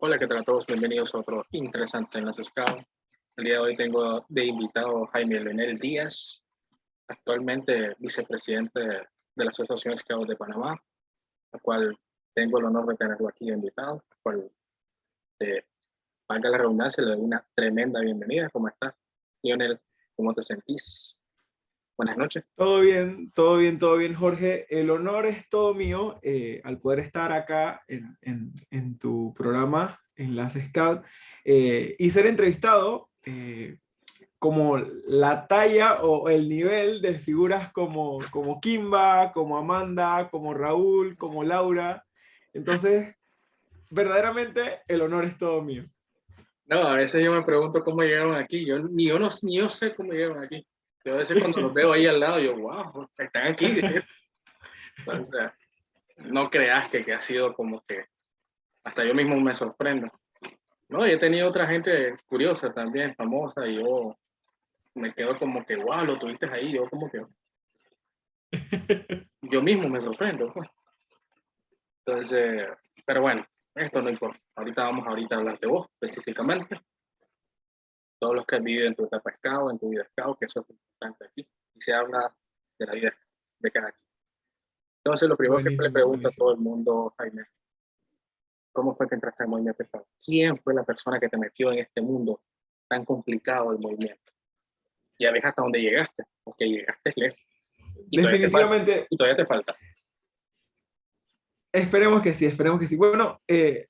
Hola, ¿qué tal a todos? Bienvenidos a otro interesante en los Scouts. El día de hoy tengo de invitado a Jaime Leonel Díaz, actualmente vicepresidente de la Asociación Scouts de Panamá, al cual tengo el honor de tenerlo aquí invitado, al cual, valga la redundancia, le doy una tremenda bienvenida. ¿Cómo estás, Leonel? ¿Cómo te sentís? Buenas noches. Todo bien, todo bien, todo bien, Jorge. El honor es todo mío al poder estar acá en tu programa, en las Scout, y ser entrevistado como la talla o el nivel de figuras como Kimba, como Amanda, como Raúl, como Laura. Entonces, verdaderamente el honor es todo mío. No, a veces yo me pregunto cómo llegaron aquí. Ni yo sé cómo llegaron aquí. Yo a veces cuando los veo ahí al lado, yo, wow, están aquí. Entonces, no creas que ha sido como que hasta yo mismo me sorprendo. No, y he tenido otra gente curiosa también, famosa, y yo me quedo como que, wow, lo tuviste ahí. Yo como que, yo mismo me sorprendo, pues. Entonces, pero bueno, esto no importa. Ahorita a hablar de vos específicamente. Todos los que han vivido en tu etapa scout, en tu vida scout, que eso es importante aquí. Y se habla de la vida de cada quien. Entonces, lo primero que le Buenísimo, pregunto a todo buenísimo. el mundo, Jaime, ¿cómo fue que entraste al movimiento scout? ¿Quién fue la persona que te metió en este mundo tan complicado del movimiento? Ya ves hasta dónde llegaste, porque llegaste lejos. Y todavía te falta. Definitivamente. Y todavía te falta. Esperemos que sí, esperemos que sí. Bueno,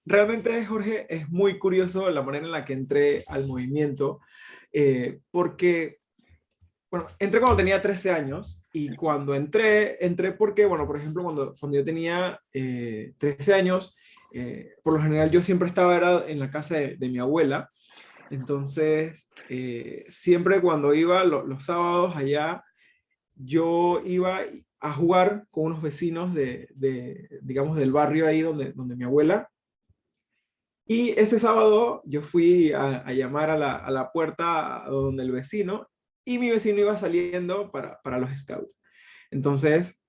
realmente, Jorge, es muy curioso la manera en la que entré al movimiento, porque, bueno, entré cuando tenía 13 años y cuando entré porque, bueno, por ejemplo, cuando yo tenía 13 años, por lo general yo siempre era en la casa de mi abuela, entonces, siempre cuando iba los sábados allá, yo iba a jugar con unos vecinos digamos, del barrio ahí donde mi abuela. Y ese sábado yo fui a llamar a la puerta donde el vecino y mi vecino iba saliendo para los scouts. Entonces,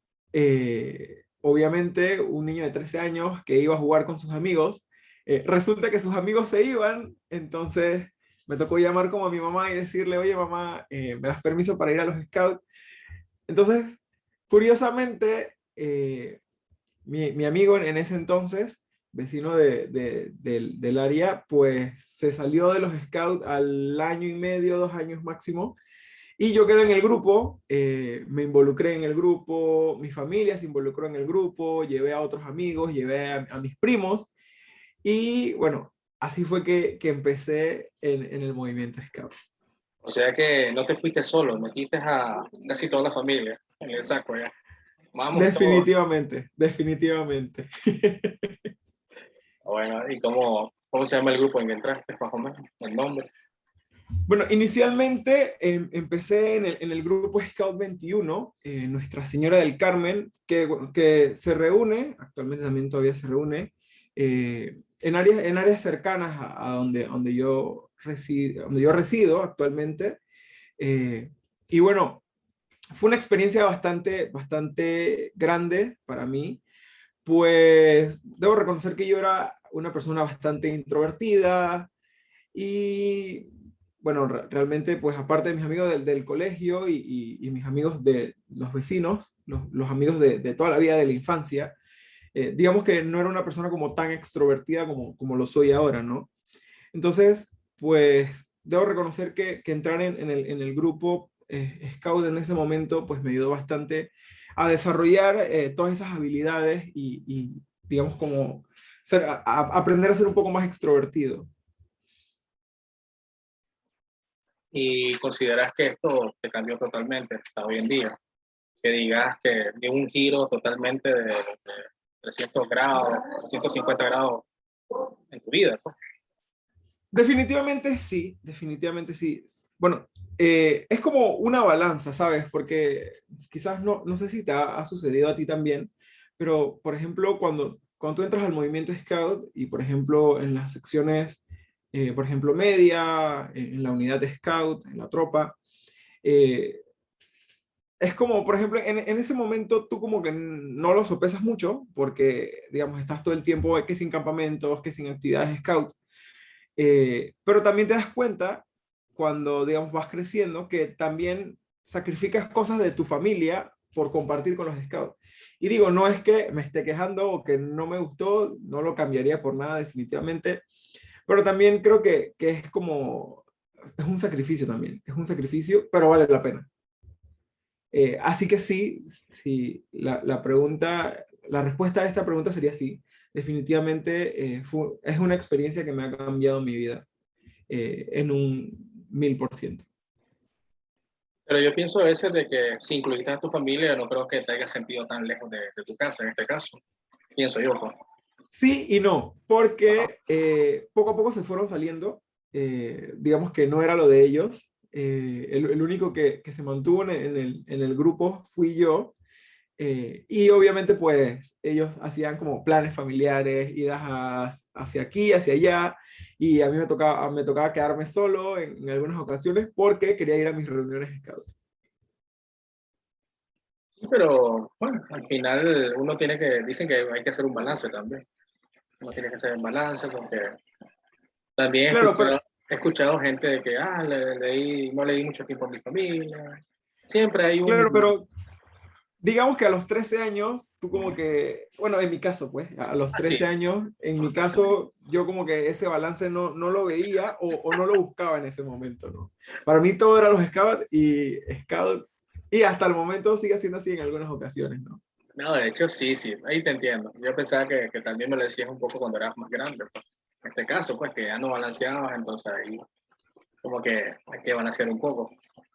obviamente, un niño de 13 años que iba a jugar con sus amigos, resulta que sus amigos se iban, entonces me tocó llamar como a mi mamá y decirle, oye mamá, ¿me das permiso para ir a los scouts? Entonces, curiosamente, mi amigo en ese entonces, vecino del área, pues se salió de los scouts al año y medio, 2 años máximo, y yo quedé en el grupo, me involucré en el grupo, mi familia se involucró en el grupo, llevé a otros amigos, llevé a mis primos, y bueno, así fue que empecé en el movimiento scout. O sea que no te fuiste solo, metiste a casi toda la familia en el saco ya. Vamos todos. Definitivamente, definitivamente. Bueno, ¿y cómo se llama el grupo en que entraste, más o menos? El nombre. Bueno, inicialmente empecé en el grupo Scout 21, Nuestra Señora del Carmen, bueno, que se reúne, actualmente también todavía se reúne, en áreas cercanas a donde yo resido actualmente. Eh, y bueno, fue una experiencia bastante grande para mí, pues debo reconocer que yo era una persona bastante introvertida, y bueno, realmente, pues aparte de mis amigos del colegio y mis amigos de los vecinos, los amigos de toda la vida de la infancia, digamos que no era una persona como tan extrovertida como lo soy ahora, ¿no? Entonces, pues debo reconocer que entrar en el grupo Scout en ese momento, pues me ayudó bastante a desarrollar todas esas habilidades digamos, como aprender a ser un poco más extrovertido. Y consideras que esto te cambió totalmente hasta hoy en día. Que digas que dio un giro totalmente de 300 grados, 350 grados en tu vida, pues. Definitivamente sí, definitivamente sí. Bueno, es como una balanza, ¿sabes? Porque quizás no sé si te ha sucedido a ti también, pero por ejemplo, cuando tú entras al movimiento Scout y por ejemplo en las secciones, por ejemplo, media, en la unidad de Scout, en la tropa, eh, es como, por ejemplo, en ese momento tú como que no lo sopesas mucho porque, digamos, estás todo el tiempo que sin campamentos, que sin actividades scouts, pero también te das cuenta cuando, digamos, vas creciendo que también sacrificas cosas de tu familia por compartir con los scouts. Y digo, no es que me esté quejando o que no me gustó, no lo cambiaría por nada definitivamente, pero también creo que es como, es un sacrificio también, es un sacrificio, pero vale la pena. Así que sí, sí, la pregunta, la respuesta a esta pregunta sería sí. Definitivamente es una experiencia que me ha cambiado mi vida en un 1000%. Pero yo pienso a veces de que si incluiste a tu familia, no creo que te haya sentido tan lejos de tu casa, en este caso. Pienso yo, pues. Sí y no, Ajá. porque poco a poco se fueron saliendo, digamos que no era lo de ellos. El único que se mantuvo en el grupo fui yo. Y obviamente pues ellos hacían como planes familiares, idas hacia aquí, hacia allá, y a mí me tocaba quedarme solo en algunas ocasiones porque quería ir a mis reuniones scouts. Sí, pero bueno, al final uno tiene que, dicen que hay que hacer un balance también. Uno tiene que hacer un balance porque también Claro, pero, he escuchado gente de que, no leí mucho tiempo a mi familia. Siempre hay claro, un, pero digamos que a los 13 años, tú como que, bueno, en mi caso, pues, a los así, 13 años, en mi ese mismo. caso, yo como que ese balance no lo veía o no lo buscaba en ese momento, ¿no? Para mí todo era los scouts, y hasta el momento sigue siendo así en algunas ocasiones, ¿no? No, de hecho, sí, sí, ahí te entiendo. Yo pensaba que también me lo decías un poco cuando eras más grande, pues. En este caso, pues que ya no balanceabas, entonces ahí como que hay que balancear un poco.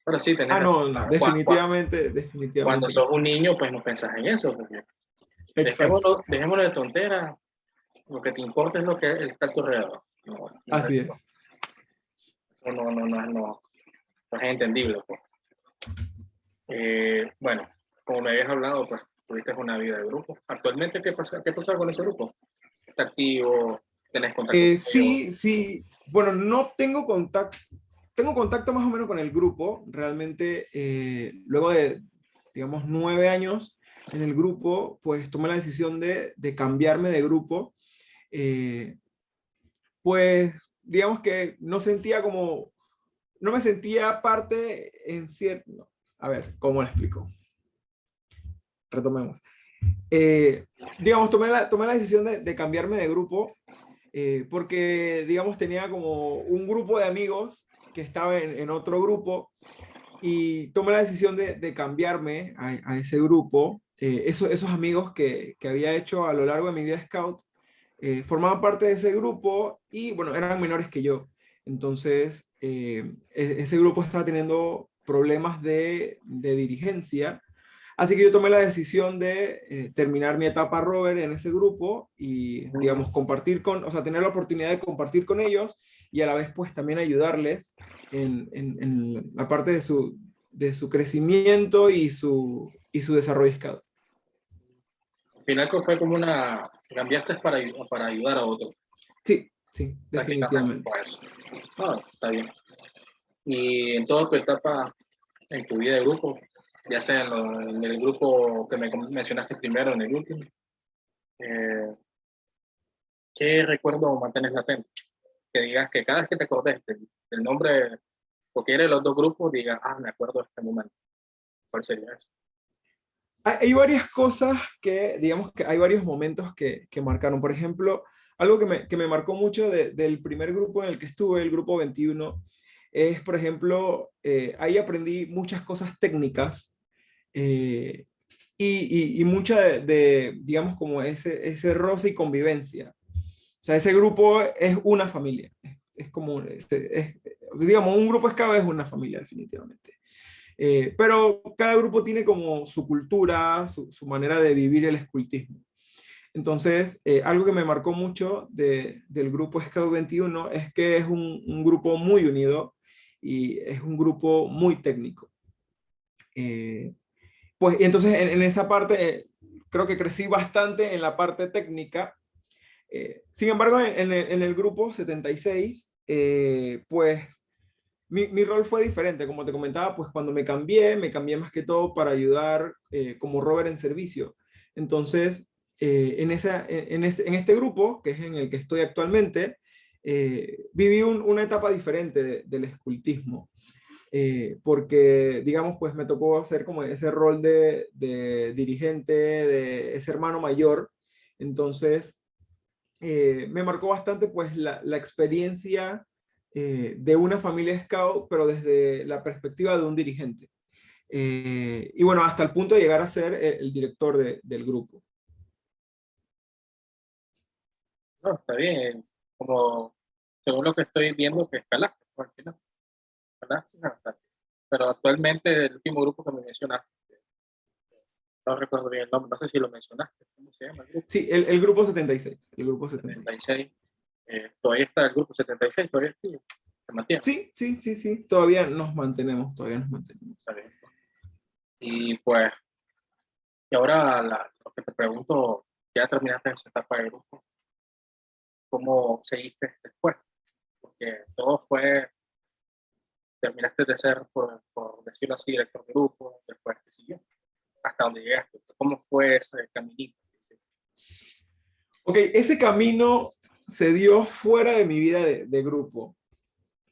Pero sí, tenés Ah, razón. no, no, Claro. definitivamente, Cuando definitivamente que sos sí. un niño, pues no pensás en eso, porque Exacto, dejémoslo de tonteras. Lo que te importa es lo que está a tu alrededor. No, no, así es. eso no es entendible, pues. Bueno, como me habías hablado, pues tuviste una vida de grupo. Actualmente, qué pasa con ese grupo? ¿Está activo? ¿Tenés contacto con ellos? Sí, sí, bueno, no tengo contacto más o menos con el grupo, realmente luego de, digamos, 9 años en el grupo, pues tomé la decisión de cambiarme de grupo, eh, pues digamos que no me sentía parte en cierto, no, a ver, ¿cómo lo explico? Retomemos. Eh, digamos, tomé la decisión de cambiarme de grupo porque, digamos, tenía como un grupo de amigos que estaba en otro grupo y tomé la decisión de cambiarme a ese grupo. Esos amigos que había hecho a lo largo de mi vida scout formaban parte de ese grupo y, bueno, eran menores que yo. Entonces, ese grupo estaba teniendo problemas de dirigencia. Así que yo tomé la decisión de terminar mi etapa rover en ese grupo y, digamos, o sea, tener la oportunidad de compartir con ellos y a la vez, pues, también ayudarles en la parte de su crecimiento y su desarrollo scout. Al final que fue como cambiaste para ayudar a otro, Sí, sí, prácticamente, definitivamente. pues. No, está bien. Y en toda tu etapa, en tu vida de grupo, ya sea en el grupo que me mencionaste primero, en el último, eh, ¿qué recuerdo mantienes latente? Que digas que cada vez que te acordes del nombre, porque eres los dos grupos, digas, me acuerdo de este momento. ¿Cuál sería eso? Hay varias cosas que, digamos que hay varios momentos que marcaron. Por ejemplo, algo que me marcó mucho del primer grupo en el que estuve, el grupo 21, es, por ejemplo, ahí aprendí muchas cosas técnicas eh, y mucha digamos, como ese roce y convivencia. O sea, ese grupo es una familia. Es como, o sea, digamos, un grupo escavo es una familia, definitivamente. Pero cada grupo tiene como su cultura, su manera de vivir el escultismo. Entonces, algo que me marcó mucho del grupo Scout 21 es que es un grupo muy unido y es un grupo muy técnico. Eh, pues, y entonces en esa parte creo que crecí bastante en la parte técnica. Sin embargo, en el grupo 76, pues mi rol fue diferente, como te comentaba, pues cuando me cambié más que todo para ayudar como rover en servicio. Entonces, en este grupo, que es en el que estoy actualmente, viví una etapa diferente del escultismo. Porque, digamos, pues me tocó hacer como ese rol de dirigente, de ese hermano mayor. Entonces, me marcó bastante pues la experiencia de una familia scout, pero desde la perspectiva de un dirigente. Y bueno, hasta el punto de llegar a ser el director del grupo. No, está bien. Como, según lo que estoy viendo, que escalaste, pues, al final. Escalaste bastante. Pero actualmente el último grupo que me mencionaste, no recuerdo bien el nombre, no sé si lo mencionaste, ¿cómo se llama el grupo? Sí, el grupo 76. El grupo 76. 76. Todavía está el grupo 76, todavía sí, se mantiene. Sí, sí, sí, sí. Todavía nos mantenemos, todavía nos mantenemos. Está bien. Y pues, y ahora lo que te pregunto, ya terminaste esa etapa de grupo, ¿cómo seguiste después? Porque todo fue, terminaste de ser, por decirlo así, director de grupo, después te siguió, hasta donde llegaste. ¿Cómo fue ese caminito? Ok, ese camino se dio fuera de mi vida de grupo.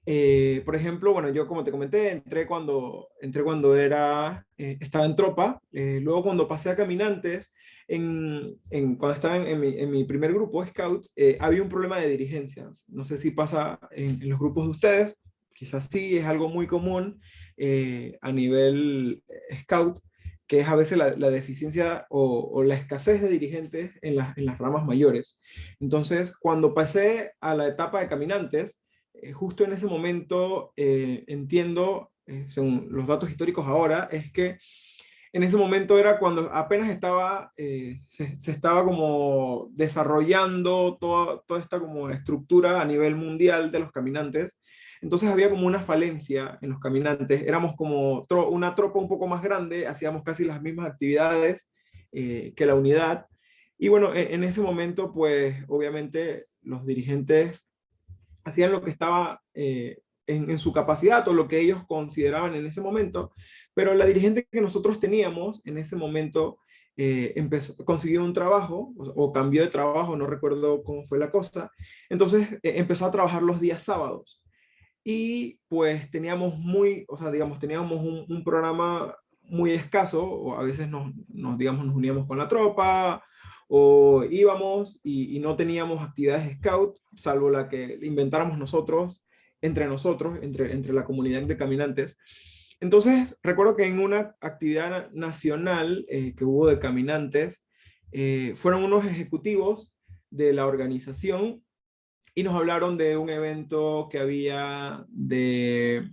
Por ejemplo, bueno, yo como te comenté, entré cuando estaba en tropa, luego cuando pasé a caminantes, cuando estaba en mi primer grupo, Scout, había un problema de dirigencias. No sé si pasa en los grupos de ustedes, quizás sí, es algo muy común a nivel Scout, que es a veces la deficiencia o la escasez de dirigentes en las ramas mayores. Entonces, cuando pasé a la etapa de caminantes, justo en ese momento entiendo, según los datos históricos ahora, es que en ese momento era cuando apenas se estaba como desarrollando toda esta como estructura a nivel mundial de los caminantes. Entonces había como una falencia en los caminantes. Éramos como una tropa un poco más grande, hacíamos casi las mismas actividades que la unidad. Y bueno, en ese momento, pues obviamente los dirigentes hacían lo que estaba en su capacidad o lo que ellos consideraban en ese momento, pero la dirigente que nosotros teníamos en ese momento consiguió un trabajo o cambió de trabajo, no recuerdo cómo fue la cosa, entonces empezó a trabajar los días sábados y pues o sea, digamos, teníamos un programa muy escaso, o a veces digamos, nos uníamos con la tropa, o íbamos y no teníamos actividades scout, salvo la que inventáramos nosotros, entre la comunidad de caminantes. Entonces, recuerdo que en una actividad nacional que hubo de caminantes, fueron unos ejecutivos de la organización y nos hablaron de un evento que había de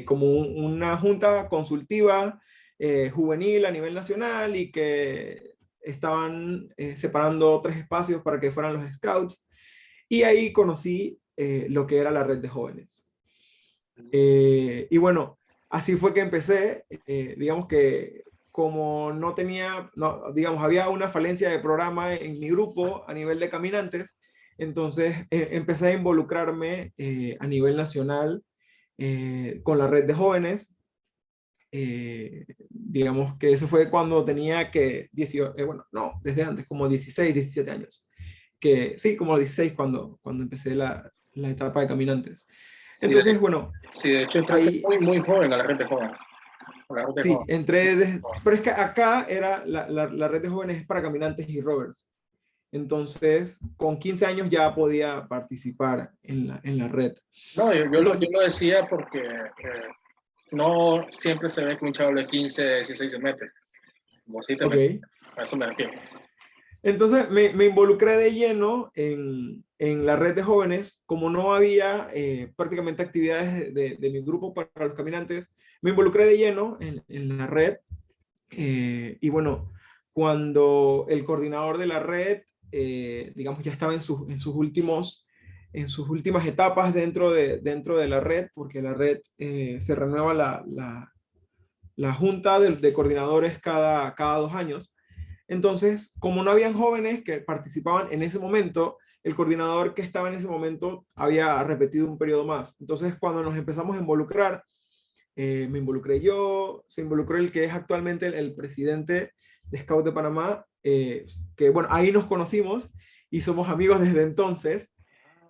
como una junta consultiva juvenil a nivel nacional y que estaban separando 3 espacios para que fueran los scouts. Y ahí conocí lo que era la red de jóvenes. Y bueno, así fue que empecé. Digamos que como no tenía, no, digamos, había una falencia de programa en mi grupo a nivel de caminantes, entonces empecé a involucrarme a nivel nacional con la red de jóvenes. Digamos que eso fue cuando tenía que 18, bueno, no, desde antes, como 16, 17 años. Que sí, como 16 cuando empecé la etapa de caminantes. Sí, Entonces, bueno, sí, de hecho entraste ahí muy, muy joven a la red de joven. A la red de sí, joven. pero es que acá era la red de jóvenes es para caminantes y rovers. Entonces, con 15 años ya podía participar en la red. No, yo Entonces, lo decía porque no siempre se ve que un chaval de 15, 16 se mete. Como si te metes. ok. A eso me refiero. Entonces me involucré de lleno en la red de jóvenes, como no había prácticamente actividades de mi grupo para los caminantes, me involucré de lleno en la red. Y bueno, cuando el coordinador de la red, digamos, ya estaba en sus últimas etapas dentro de la red, porque la red se renueva la junta de coordinadores cada 2 años. Entonces, como no habían jóvenes que participaban en ese momento, el coordinador que estaba en ese momento había repetido un periodo más. Entonces, cuando nos empezamos a involucrar, me involucré yo, se involucró el que es actualmente el presidente de Scout de Panamá, que bueno, ahí nos conocimos y somos amigos desde entonces.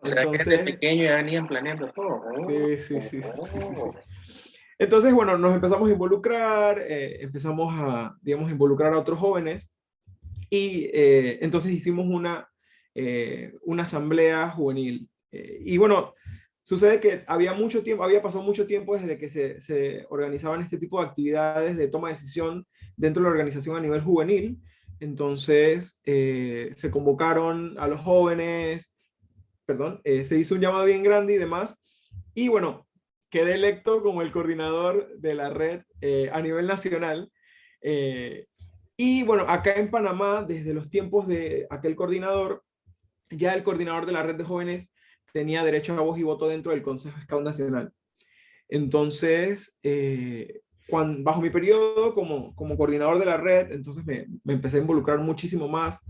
O sea que desde Entonces, pequeño ya venían planeando todo. sí, sí, sí, sí, sí, sí, sí. Entonces, bueno, nos empezamos a involucrar, empezamos a, digamos, involucrar a otros jóvenes y entonces hicimos una asamblea juvenil. Y bueno, sucede que había mucho tiempo, había pasado mucho tiempo desde que se organizaban este tipo de actividades de toma de decisión dentro de la organización a nivel juvenil. Entonces, se convocaron a los jóvenes, perdón, se hizo un llamado bien grande y demás. Y bueno, quedé electo como el coordinador de la red a nivel nacional. Eh, y bueno, acá en Panamá, desde los tiempos de aquel coordinador, ya el coordinador de la red de jóvenes tenía derecho a voz y voto dentro del Consejo Scout Nacional. Entonces, bajo mi periodo como coordinador de la red, entonces me empecé a involucrar muchísimo más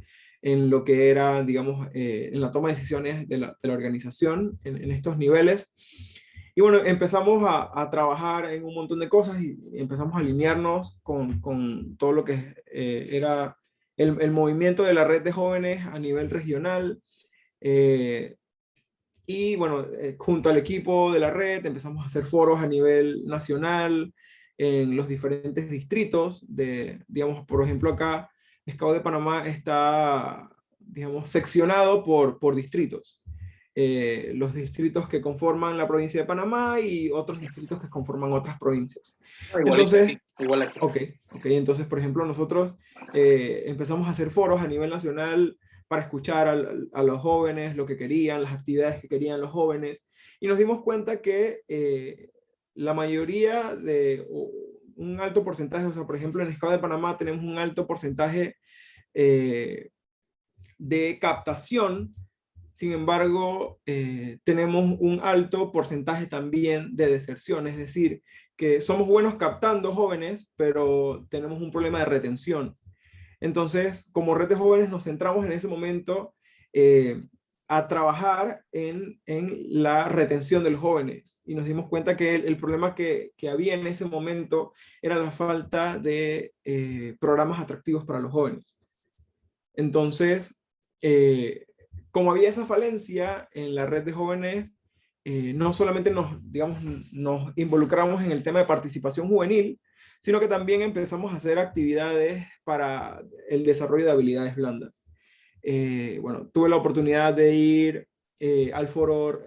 en lo que era, digamos, en la toma de decisiones de la organización en estos niveles. Y bueno, empezamos a trabajar en un montón de cosas y empezamos a alinearnos con todo lo que era el movimiento de la red de jóvenes a nivel regional. Eh, y bueno, junto al equipo de la red empezamos a hacer foros a nivel nacional en los diferentes distritos. Digamos, por ejemplo, acá, Scout de Panamá está, digamos, seccionado por distritos. Los distritos que conforman la provincia de Panamá y otros distritos que conforman otras provincias. Ah, igualito Entonces, aquí, igual aquí. ok, entonces, por ejemplo, nosotros empezamos a hacer foros a nivel nacional para escuchar a los jóvenes, lo que querían, las actividades que querían los jóvenes, y nos dimos cuenta que la mayoría un alto porcentaje, o sea, por ejemplo, en el Estado de Panamá tenemos un alto porcentaje eh, de captación. Sin embargo, tenemos un alto porcentaje también de deserción, es decir, que somos buenos captando jóvenes, pero tenemos un problema de retención. Entonces, como red de jóvenes nos centramos en ese momento a trabajar en la retención de los jóvenes y nos dimos cuenta que el problema que había en ese momento era la falta de programas atractivos para los jóvenes. Entonces, como había esa falencia en la red de jóvenes, no solamente digamos, nos involucramos en el tema de participación juvenil, sino que también empezamos a hacer actividades para el desarrollo de habilidades blandas. Bueno, tuve la oportunidad de ir al foro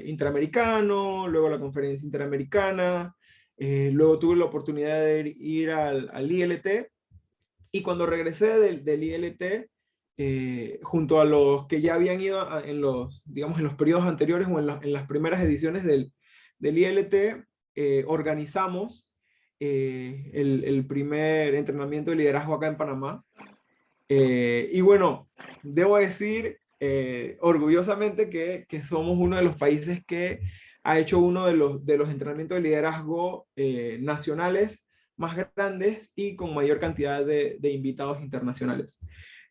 interamericano, luego a la conferencia interamericana, luego tuve la oportunidad de ir al ILT, y cuando regresé del ILT, junto a los que ya habían ido en los, digamos, en los periodos anteriores o en las primeras ediciones del ILT, organizamos el primer entrenamiento de liderazgo acá en Panamá. Y bueno, debo decir orgullosamente que somos uno de los países que ha hecho uno de los entrenamientos de liderazgo nacionales más grandes y con mayor cantidad de invitados internacionales.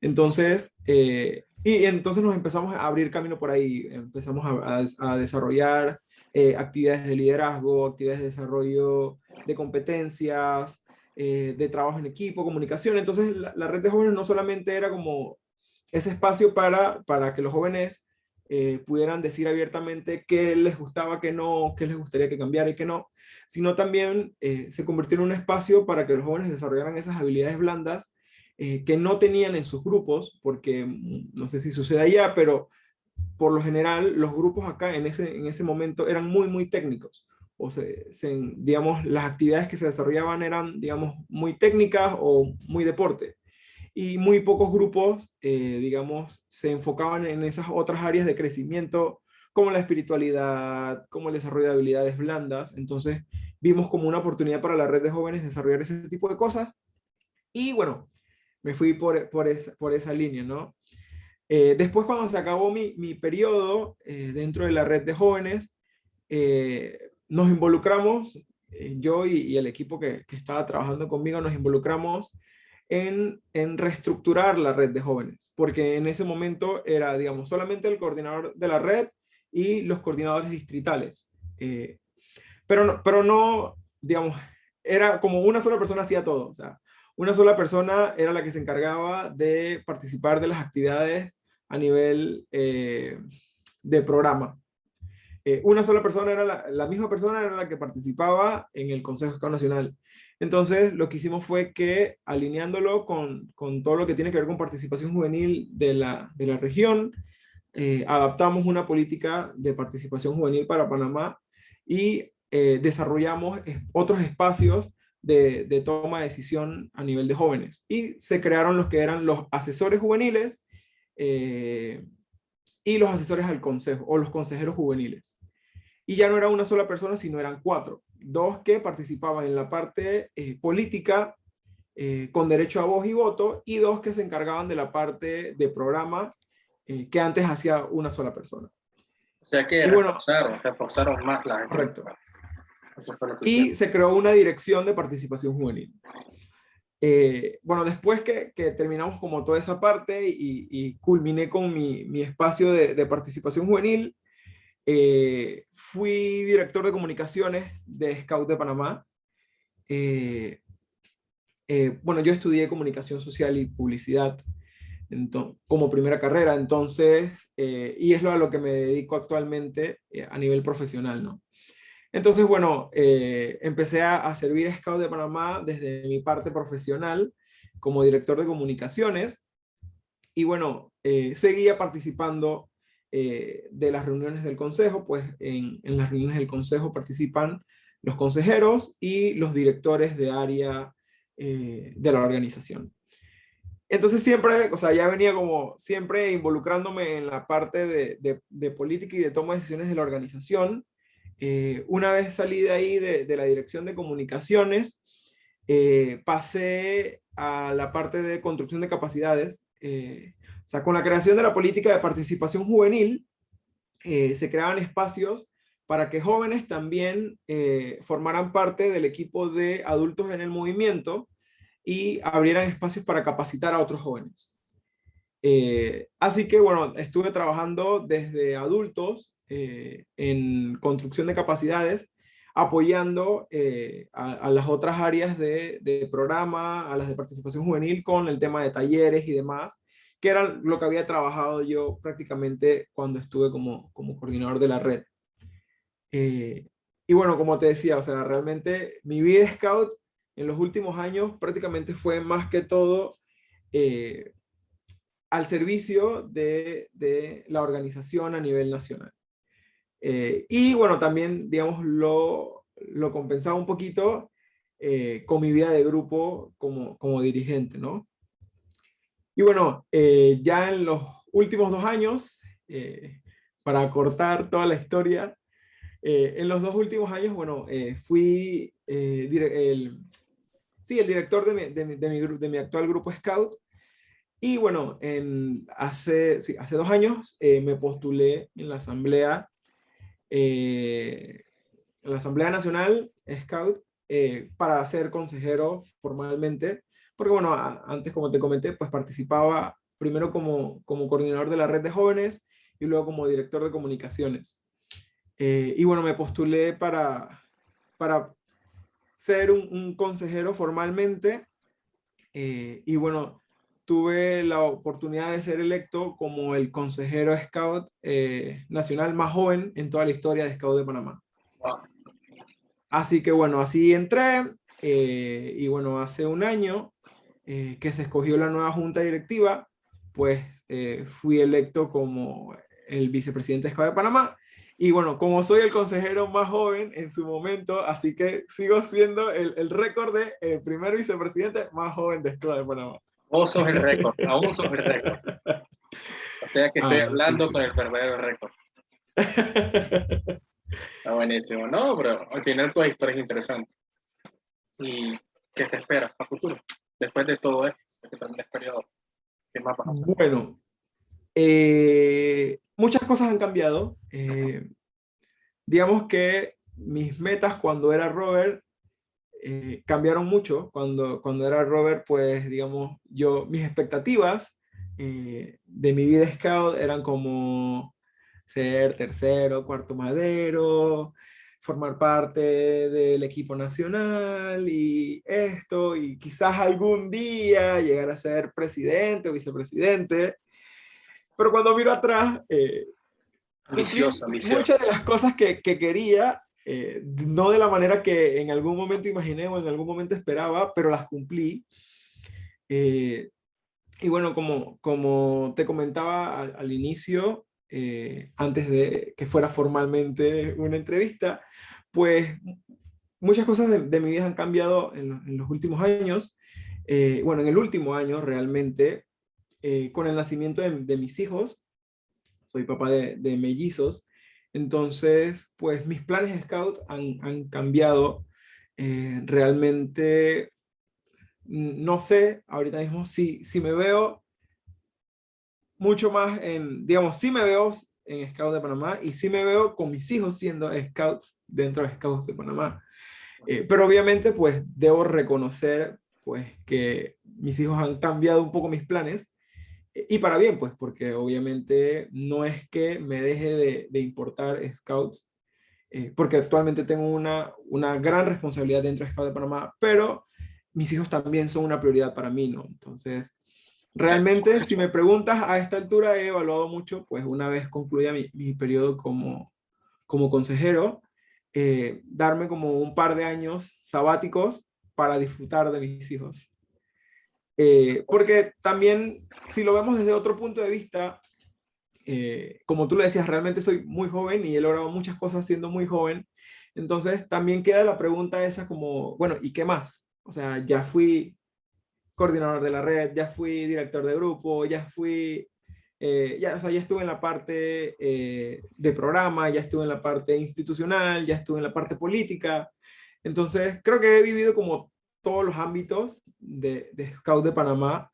Entonces, y entonces nos empezamos a abrir camino por ahí, empezamos a desarrollar actividades de liderazgo, actividades de desarrollo de competencias, de trabajo en equipo, comunicación. Entonces, la red de jóvenes no solamente era como ese espacio para que los jóvenes pudieran decir abiertamente qué les gustaba, qué no, qué les gustaría que cambiara y qué no, sino también se convirtió en un espacio para que los jóvenes desarrollaran esas habilidades blandas que no tenían en sus grupos, porque no sé si sucede allá, pero por lo general los grupos acá en ese momento eran muy, muy técnicos. O digamos, las actividades que se desarrollaban eran, digamos, muy técnicas o muy deporte. Y muy pocos grupos, digamos, se enfocaban en esas otras áreas de crecimiento, como la espiritualidad, como el desarrollo de habilidades blandas. Entonces, vimos como una oportunidad para la red de jóvenes desarrollar ese tipo de cosas. Y bueno, me fui por esa línea, ¿no? Después, cuando se acabó mi periodo dentro de la red de jóvenes, nos involucramos, yo y el equipo que estaba trabajando conmigo, nos involucramos en reestructurar la red de jóvenes, porque en ese momento era, digamos, solamente el coordinador de la red y los coordinadores distritales. Pero no, digamos, era como una sola persona hacía todo. O sea, una sola persona era la que se encargaba de participar de las actividades a nivel de programa. Una sola persona era la misma persona era la que participaba en el Consejo Escolar Nacional. Entonces, lo que hicimos fue que, alineándolo con todo lo que tiene que ver con participación juvenil de la región, adaptamos una política de participación juvenil para Panamá y desarrollamos otros espacios de toma de decisión a nivel de jóvenes. Y se crearon los que eran los asesores juveniles y los asesores al consejo, o los consejeros juveniles. Y ya no era una sola persona, sino eran 4. 2 que participaban en la parte política, con derecho a voz y voto, y 2 que se encargaban de la parte de programa, que antes hacía una sola persona. O sea que Y bueno, reforzaron más la correcto. Eso fue lo que Y hicieron. se creó una dirección de participación juvenil. Bueno, después que terminamos como toda esa parte y culminé con mi espacio de participación juvenil, fui director de comunicaciones de Scout de Panamá. Bueno, yo estudié comunicación social y publicidad como primera carrera, entonces, y es a lo que me dedico actualmente a nivel profesional, ¿no? Entonces, bueno, empecé a servir a Scout de Panamá desde mi parte profesional como director de comunicaciones y bueno, seguía participando de las reuniones del consejo, pues en las reuniones del consejo participan los consejeros y los directores de área de la organización. Entonces siempre, o sea, ya venía como siempre involucrándome en la parte de política y de toma de decisiones de la organización. Una vez salí de ahí de la dirección de comunicaciones, pasé a la parte de construcción de capacidades. O sea, con la creación de la política de participación juvenil, se creaban espacios para que jóvenes también formaran parte del equipo de adultos en el movimiento y abrieran espacios para capacitar a otros jóvenes. Así que, bueno, estuve trabajando desde adultos en construcción de capacidades, apoyando a las otras áreas de programa, a las de participación juvenil con el tema de talleres y demás, que era lo que había trabajado yo prácticamente cuando estuve como coordinador de la red. Y bueno, como te decía, o sea, realmente mi vida scout en los últimos años prácticamente fue más que todo al servicio de la organización a nivel nacional. Y bueno, también, digamos, lo compensaba un poquito con mi vida de grupo como dirigente, ¿no? Y bueno, ya en los últimos 2 años, para cortar toda la historia, en los 2 últimos años, bueno, fui sí, el director de mi actual grupo Scout. Y bueno, sí, hace 2 años me postulé en la Asamblea Nacional Scout para ser consejero formalmente, porque bueno, antes como te comenté, pues participaba primero como coordinador de la red de jóvenes y luego como director de comunicaciones. Y bueno, me postulé para ser un consejero formalmente y bueno, tuve la oportunidad de ser electo como el consejero Scout nacional más joven en toda la historia de Scout de Panamá. Wow. Así que bueno, así entré y bueno, hace un año que se escogió la nueva junta directiva, pues fui electo como el vicepresidente de Scout de Panamá. Y bueno, como soy el consejero más joven en su momento, así que sigo siendo el récord de el primer vicepresidente más joven de Scout de Panamá. Vos sos el récord, aún sos el récord. O sea que estoy hablando sí. con el verdadero récord. Está buenísimo. No, pero al final toda historia es interesante. ¿Y qué te esperas a futuro? Después de todo esto, de que termine el periodo, ¿qué más vas a hacer? Bueno, muchas cosas han cambiado. Digamos que mis metas cuando era Robert cambiaron mucho. Cuando era Robert, pues digamos, mis expectativas de mi vida scout eran como ser tercero, cuarto madero, formar parte del equipo nacional y esto, y quizás algún día llegar a ser presidente o vicepresidente. Pero cuando miro atrás, cumplí Ambicioso, muchas ambicioso. de las cosas que quería, no de la manera que en algún momento imaginé o en algún momento esperaba, pero las cumplí. Eh, y bueno, como te comentaba al inicio, antes de que fuera formalmente una entrevista, pues muchas cosas de mi vida han cambiado en los últimos años. Bueno, en el último año realmente, con el nacimiento de mis hijos. Soy papá de mellizos. Entonces, pues mis planes de scout han cambiado. Realmente no sé ahorita mismo si me veo mucho más digamos, sí me veo en Scouts de Panamá y sí me veo con mis hijos siendo scouts dentro de Scouts de Panamá. Pero obviamente, pues debo reconocer pues que mis hijos han cambiado un poco mis planes. Y para bien, pues, porque obviamente no es que me deje de importar Scouts, porque actualmente tengo una gran responsabilidad dentro de Scouts de Panamá, pero mis hijos también son una prioridad para mí, ¿no? Entonces, realmente, si me preguntas a esta altura, he evaluado mucho, pues una vez concluya mi periodo como consejero, darme como un par de años sabáticos para disfrutar de mis hijos. Porque también, si lo vemos desde otro punto de vista, como tú le decías, realmente soy muy joven y he logrado muchas cosas siendo muy joven. Entonces, también queda la pregunta esa como, bueno, ¿y qué más? O sea, ya fui coordinador de la red, ya fui director de grupo, ya fui, o sea, ya estuve en la parte de programa, ya estuve en la parte institucional, ya estuve en la parte política. Entonces, creo que he vivido como todos los ámbitos de Scout de Panamá,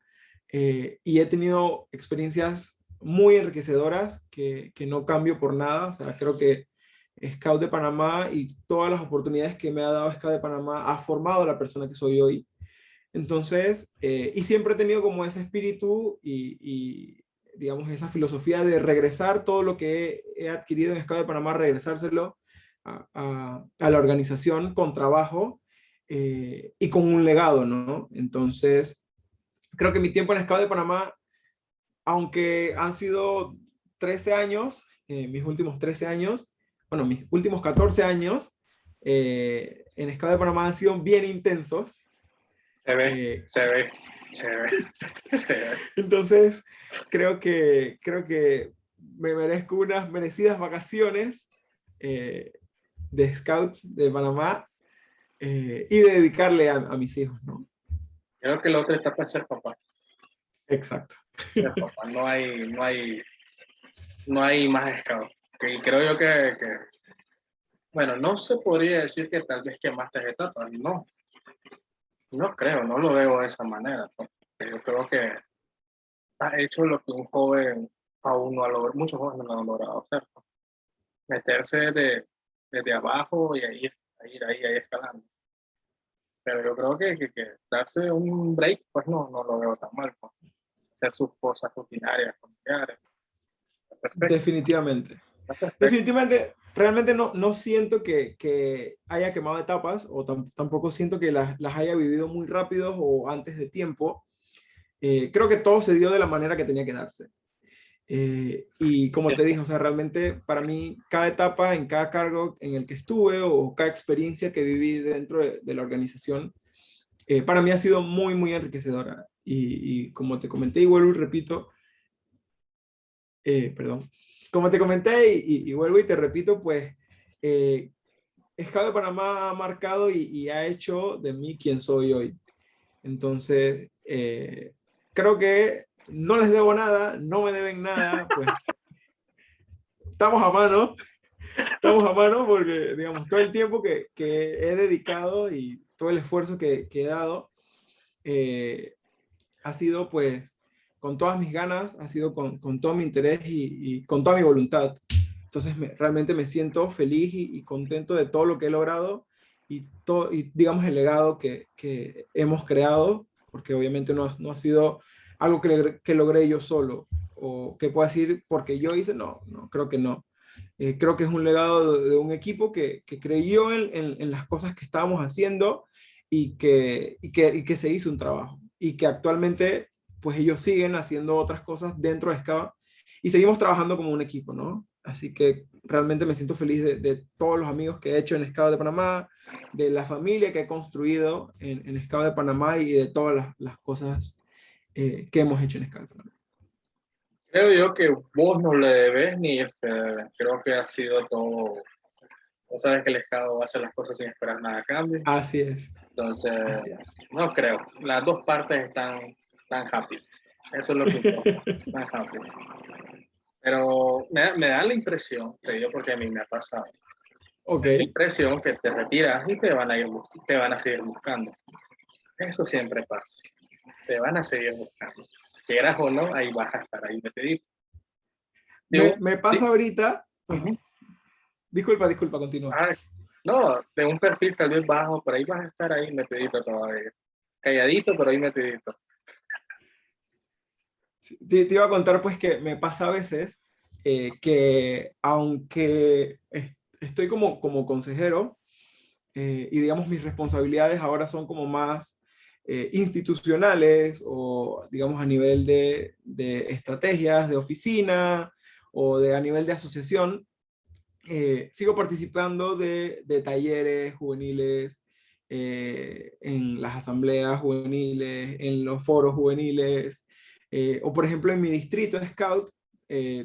y he tenido experiencias muy enriquecedoras que no cambio por nada. O sea, creo que Scout de Panamá y todas las oportunidades que me ha dado Scout de Panamá ha formado a la persona que soy hoy. Entonces, y siempre he tenido como ese espíritu digamos, esa filosofía de regresar todo lo que he adquirido en Scout de Panamá, regresárselo a la organización con trabajo, y con un legado, ¿no? Entonces, creo que mi tiempo en Scout de Panamá, aunque han sido 13 años, mis últimos 13 años, bueno, mis últimos 14 años en Scout de Panamá han sido bien intensos. Se ve, Eh, se ve, se ve, se ve. entonces, creo que me merezco unas merecidas vacaciones eh, de Scouts de Panamá, y de dedicarle a mis hijos, ¿no? Creo que la otra etapa es ser papá. Exacto. Ser papá. No hay más scout. Y creo yo bueno, no se podría decir que tal vez quemaste etapas, no. No creo, no lo veo de esa manera. ¿No? Yo creo que has hecho lo que un joven aún no ha logrado, muchos jóvenes no han logrado hacer. ¿No? Meterse desde abajo y ahí, ahí escalando. Pero yo creo que darse un break, pues no lo veo tan mal. ¿No? Hacer sus cosas rutinarias, familiares. Perfecto, Definitivamente. está perfecto. Definitivamente, realmente no siento que haya quemado etapas, o tampoco siento que las haya vivido muy rápido o antes de tiempo. Creo que todo se dio de la manera que tenía que darse. Y como Sí, te dije, o sea, realmente para mí cada etapa en cada cargo en el que estuve o cada experiencia que viví dentro de la organización, para mí ha sido muy, muy enriquecedora. Y como te comenté y vuelvo y repito, perdón, como te comenté y vuelvo y te repito, pues Scout de Panamá ha marcado y ha hecho de mí quien soy hoy. Entonces, creo que no les debo nada, no me deben nada, pues estamos a mano, estamos a mano porque, digamos, todo el tiempo que he dedicado y todo el esfuerzo que he dado, eh, ha sido pues con todas mis ganas, ha sido con todo mi interés y con toda mi voluntad. Entonces realmente me siento feliz y contento de todo lo que he logrado y digamos el legado que hemos creado, porque obviamente no ha sido algo que logré yo solo, o que pueda decir porque yo hice, no, creo que no. Creo que es un legado de un equipo que creyó en las cosas que estábamos haciendo y que se hizo un trabajo. Y que actualmente, pues ellos siguen haciendo otras cosas dentro de Scava y seguimos trabajando como un equipo, ¿no? Así que realmente me siento feliz de todos los amigos que he hecho en Scava de Panamá, de la familia que he construido en Scava de Panamá y de todas las cosas que hemos hecho en Scava de Panamá. Creo yo que vos no le debes ni creo que ha sido todo. Vos sabes que el Estado hace las cosas sin esperar nada a cambio. Así es, Entonces, así es. no creo. Las dos partes están tan happy. Eso es lo que importa. Tan happy. Pero me da la impresión, te digo porque a mí me ha pasado, Ok. la impresión que te retiras y te van a seguir buscando. Eso siempre pasa. Te van a seguir buscando. Quieras o no, ahí vas a estar ahí metidito. Me pasa Sí, ahorita. ujú. Disculpa, continúa. Ah, no, de un perfil tal vez bajo, por ahí vas a estar ahí metidito todavía. Calladito, pero ahí metidito. Sí, te iba a contar pues que me pasa a veces que aunque estoy como consejero y digamos mis responsabilidades ahora son como más institucionales o digamos a nivel de estrategias de oficina o a nivel de asociación, sigo participando de talleres juveniles, en las asambleas juveniles, en los foros juveniles, o por ejemplo en mi distrito Scout,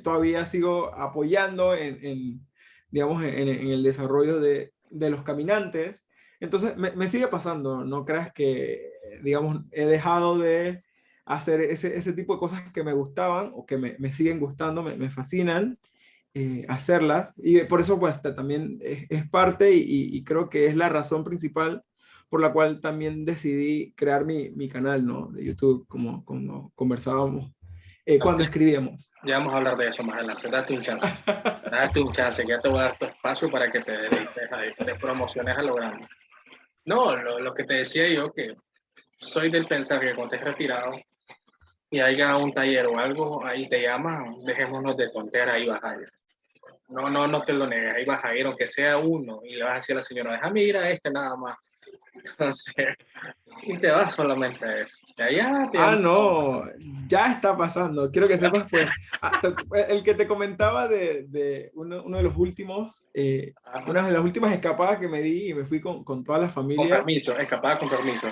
todavía sigo apoyando digamos, en el desarrollo de los caminantes. Entonces me sigue pasando, no creas que, digamos, he dejado de hacer ese tipo de cosas que me gustaban o que me siguen gustando, me fascinan hacerlas. Y por eso pues también es parte y creo que es la razón principal por la cual también decidí crear mi canal, ¿no? De YouTube, como conversábamos, cuando escribíamos. Ya vamos a hablar de eso más adelante. Date un chance. Date un chance, que ya te voy a dar tu espacio para que te dediques ahí, te promociones a lo grande. No, lo que te decía yo, que soy del pensar que cuando estés retirado y haya un taller o algo, ahí te llaman, dejémonos de tontera, ahí vas a ir. No te lo negues, ahí vas a ir, aunque sea uno, y le vas a decir a la señora, déjame ir a este nada más. Entonces, y te vas solamente a eso. Y allá te Ah, llaman. no, ya está pasando. Quiero que sepas, pues, el que te comentaba de uno de los últimos, Ajá. una de las últimas escapadas que me di y me fui con toda la Con familia. permiso, escapada con permiso.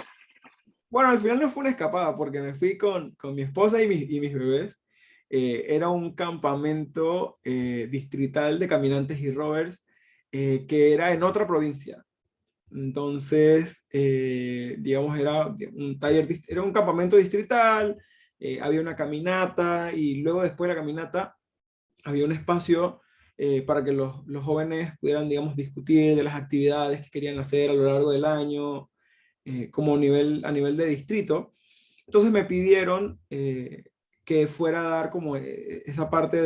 Bueno, al final no fue una escapada porque me fui con mi esposa y mis bebés. Era un campamento distrital de caminantes y rovers que era en otra provincia. Entonces, digamos, era un campamento distrital, había una caminata y luego después de la caminata había un espacio para que los jóvenes pudieran, digamos, discutir de las actividades que querían hacer a lo largo del año, como a nivel de distrito. Entonces me pidieron que fuera a dar como esa parte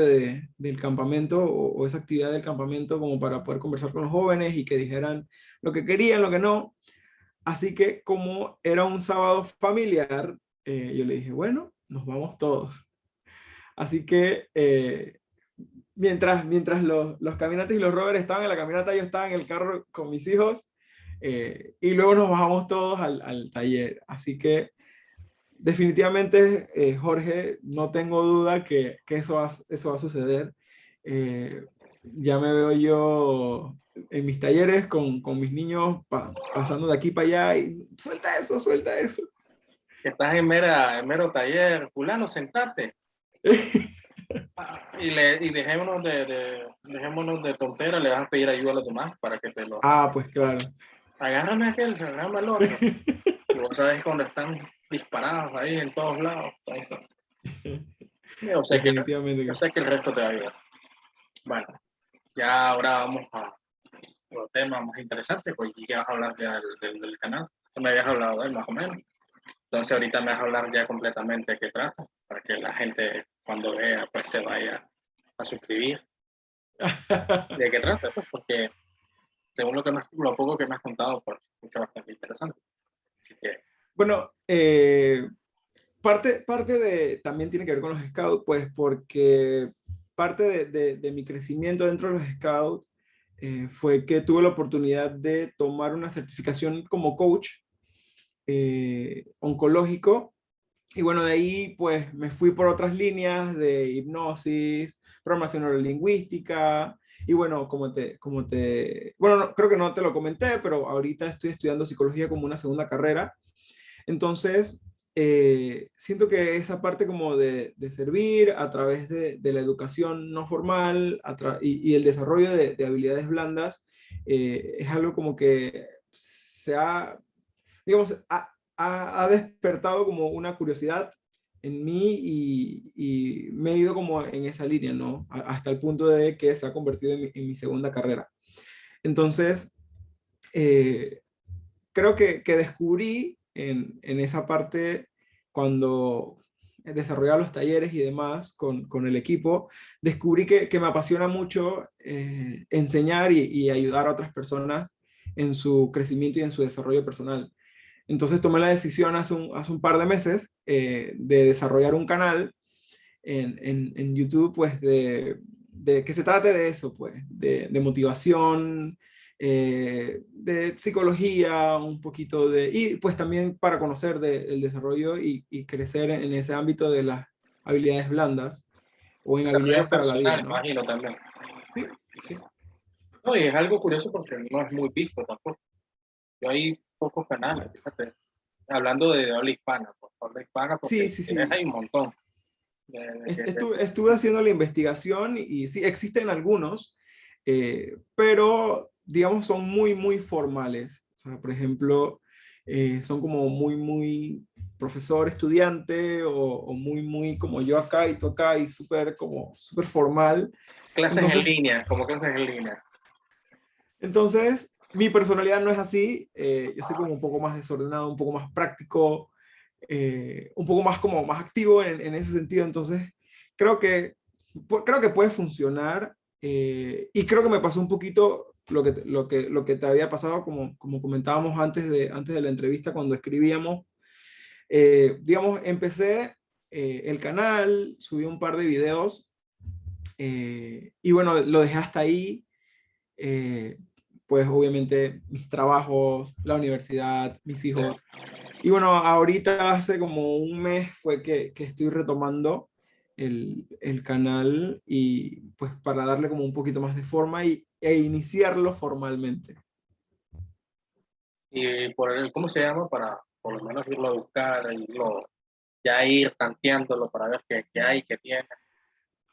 del campamento o esa actividad del campamento como para poder conversar con los jóvenes y que dijeran lo que querían, lo que no. Así que como era un sábado familiar, yo le dije, bueno, nos vamos todos. Así que mientras los caminantes y los rovers estaban en la caminata, yo estaba en el carro con mis hijos y luego nos bajamos todos al taller. Así que definitivamente, Jorge, no tengo duda que eso va a suceder. Ya me veo yo en mis talleres con mis niños pasando de aquí para allá y suelta eso, suelta eso. Estás en mero taller, fulano, sentate. Y dejémonos de tontera, le vas a pedir ayuda a los demás para que te lo Ah, pues claro. agárrame aquel, agárrame al otro. Y vos sabes cuando están disparados ahí en todos lados. Entonces, Definitivamente yo que sé sí. que el resto te va a ayudar. Bueno, ya ahora vamos a otro tema más interesante, pues ya vas a hablar ya del canal. Tú me habías hablado de él más o menos. Entonces ahorita me vas a hablar ya completamente de qué trata, para que la gente cuando vea pues se vaya a suscribir. ¿De qué trata? Pues porque según lo poco que me has contado, pues escucha bastante interesante. Así que, Bueno, parte de, también tiene que ver con los scouts, pues porque parte de mi crecimiento dentro de los scouts fue que tuve la oportunidad de tomar una certificación como coach oncológico. Y bueno, de ahí pues me fui por otras líneas de hipnosis, programación neurolingüística. Y bueno, bueno, creo que no te lo comenté, pero ahorita estoy estudiando psicología como una segunda carrera. Entonces, siento que esa parte como de servir a través de la educación no formal y el desarrollo de habilidades blandas es algo como que se ha, digamos, ha despertado como una curiosidad en mí y me he ido como en esa línea, ¿no? Hasta el punto de que se ha convertido en mi segunda carrera. Entonces, eh, creo que descubrí en esa parte cuando desarrollaba los talleres y demás con el equipo, descubrí que me apasiona mucho enseñar y ayudar a otras personas en su crecimiento y en su desarrollo personal. Entonces tomé la decisión hace un par de meses de desarrollar un canal en YouTube, pues de que se trate de eso, pues, de motivación, de psicología, un poquito y pues también para conocer del desarrollo y crecer en ese ámbito de las habilidades blandas o en desarrollo habilidades para la vida, personal, ¿no? imagino también. Sí, sí. No, y es algo curioso porque no es muy visto tampoco. Yo hay pocos canales, Exacto. fíjate, hablando de habla hispana, pues, habla hispana, porque Sí, sí, tienes sí. hay un montón. De Estuve haciendo la investigación y sí, existen algunos, pero digamos son muy, muy formales. O sea, por ejemplo, son como muy, muy profesor, estudiante o muy, muy como yo acá y tú acá y súper como súper formal. clases en Entonces, línea, como clases en línea. mi personalidad no es así. Yo soy como un poco más desordenado, un poco más práctico, un poco más como más activo en ese sentido. Entonces, creo que, creo que puede funcionar y creo que me pasó un poquito lo que te había pasado, como comentábamos antes de la entrevista cuando escribíamos. Digamos, empecé el canal, subí un par de videos y bueno, lo dejé hasta ahí. eh, pues obviamente mis trabajos, la universidad, mis hijos. Y bueno, ahorita hace como un mes fue que estoy retomando el canal y pues para darle como un poquito más de forma e iniciarlo formalmente. Y ¿cómo se llama? Para por lo menos irlo a buscar, ya ir tanteándolo para ver qué hay, qué tiene.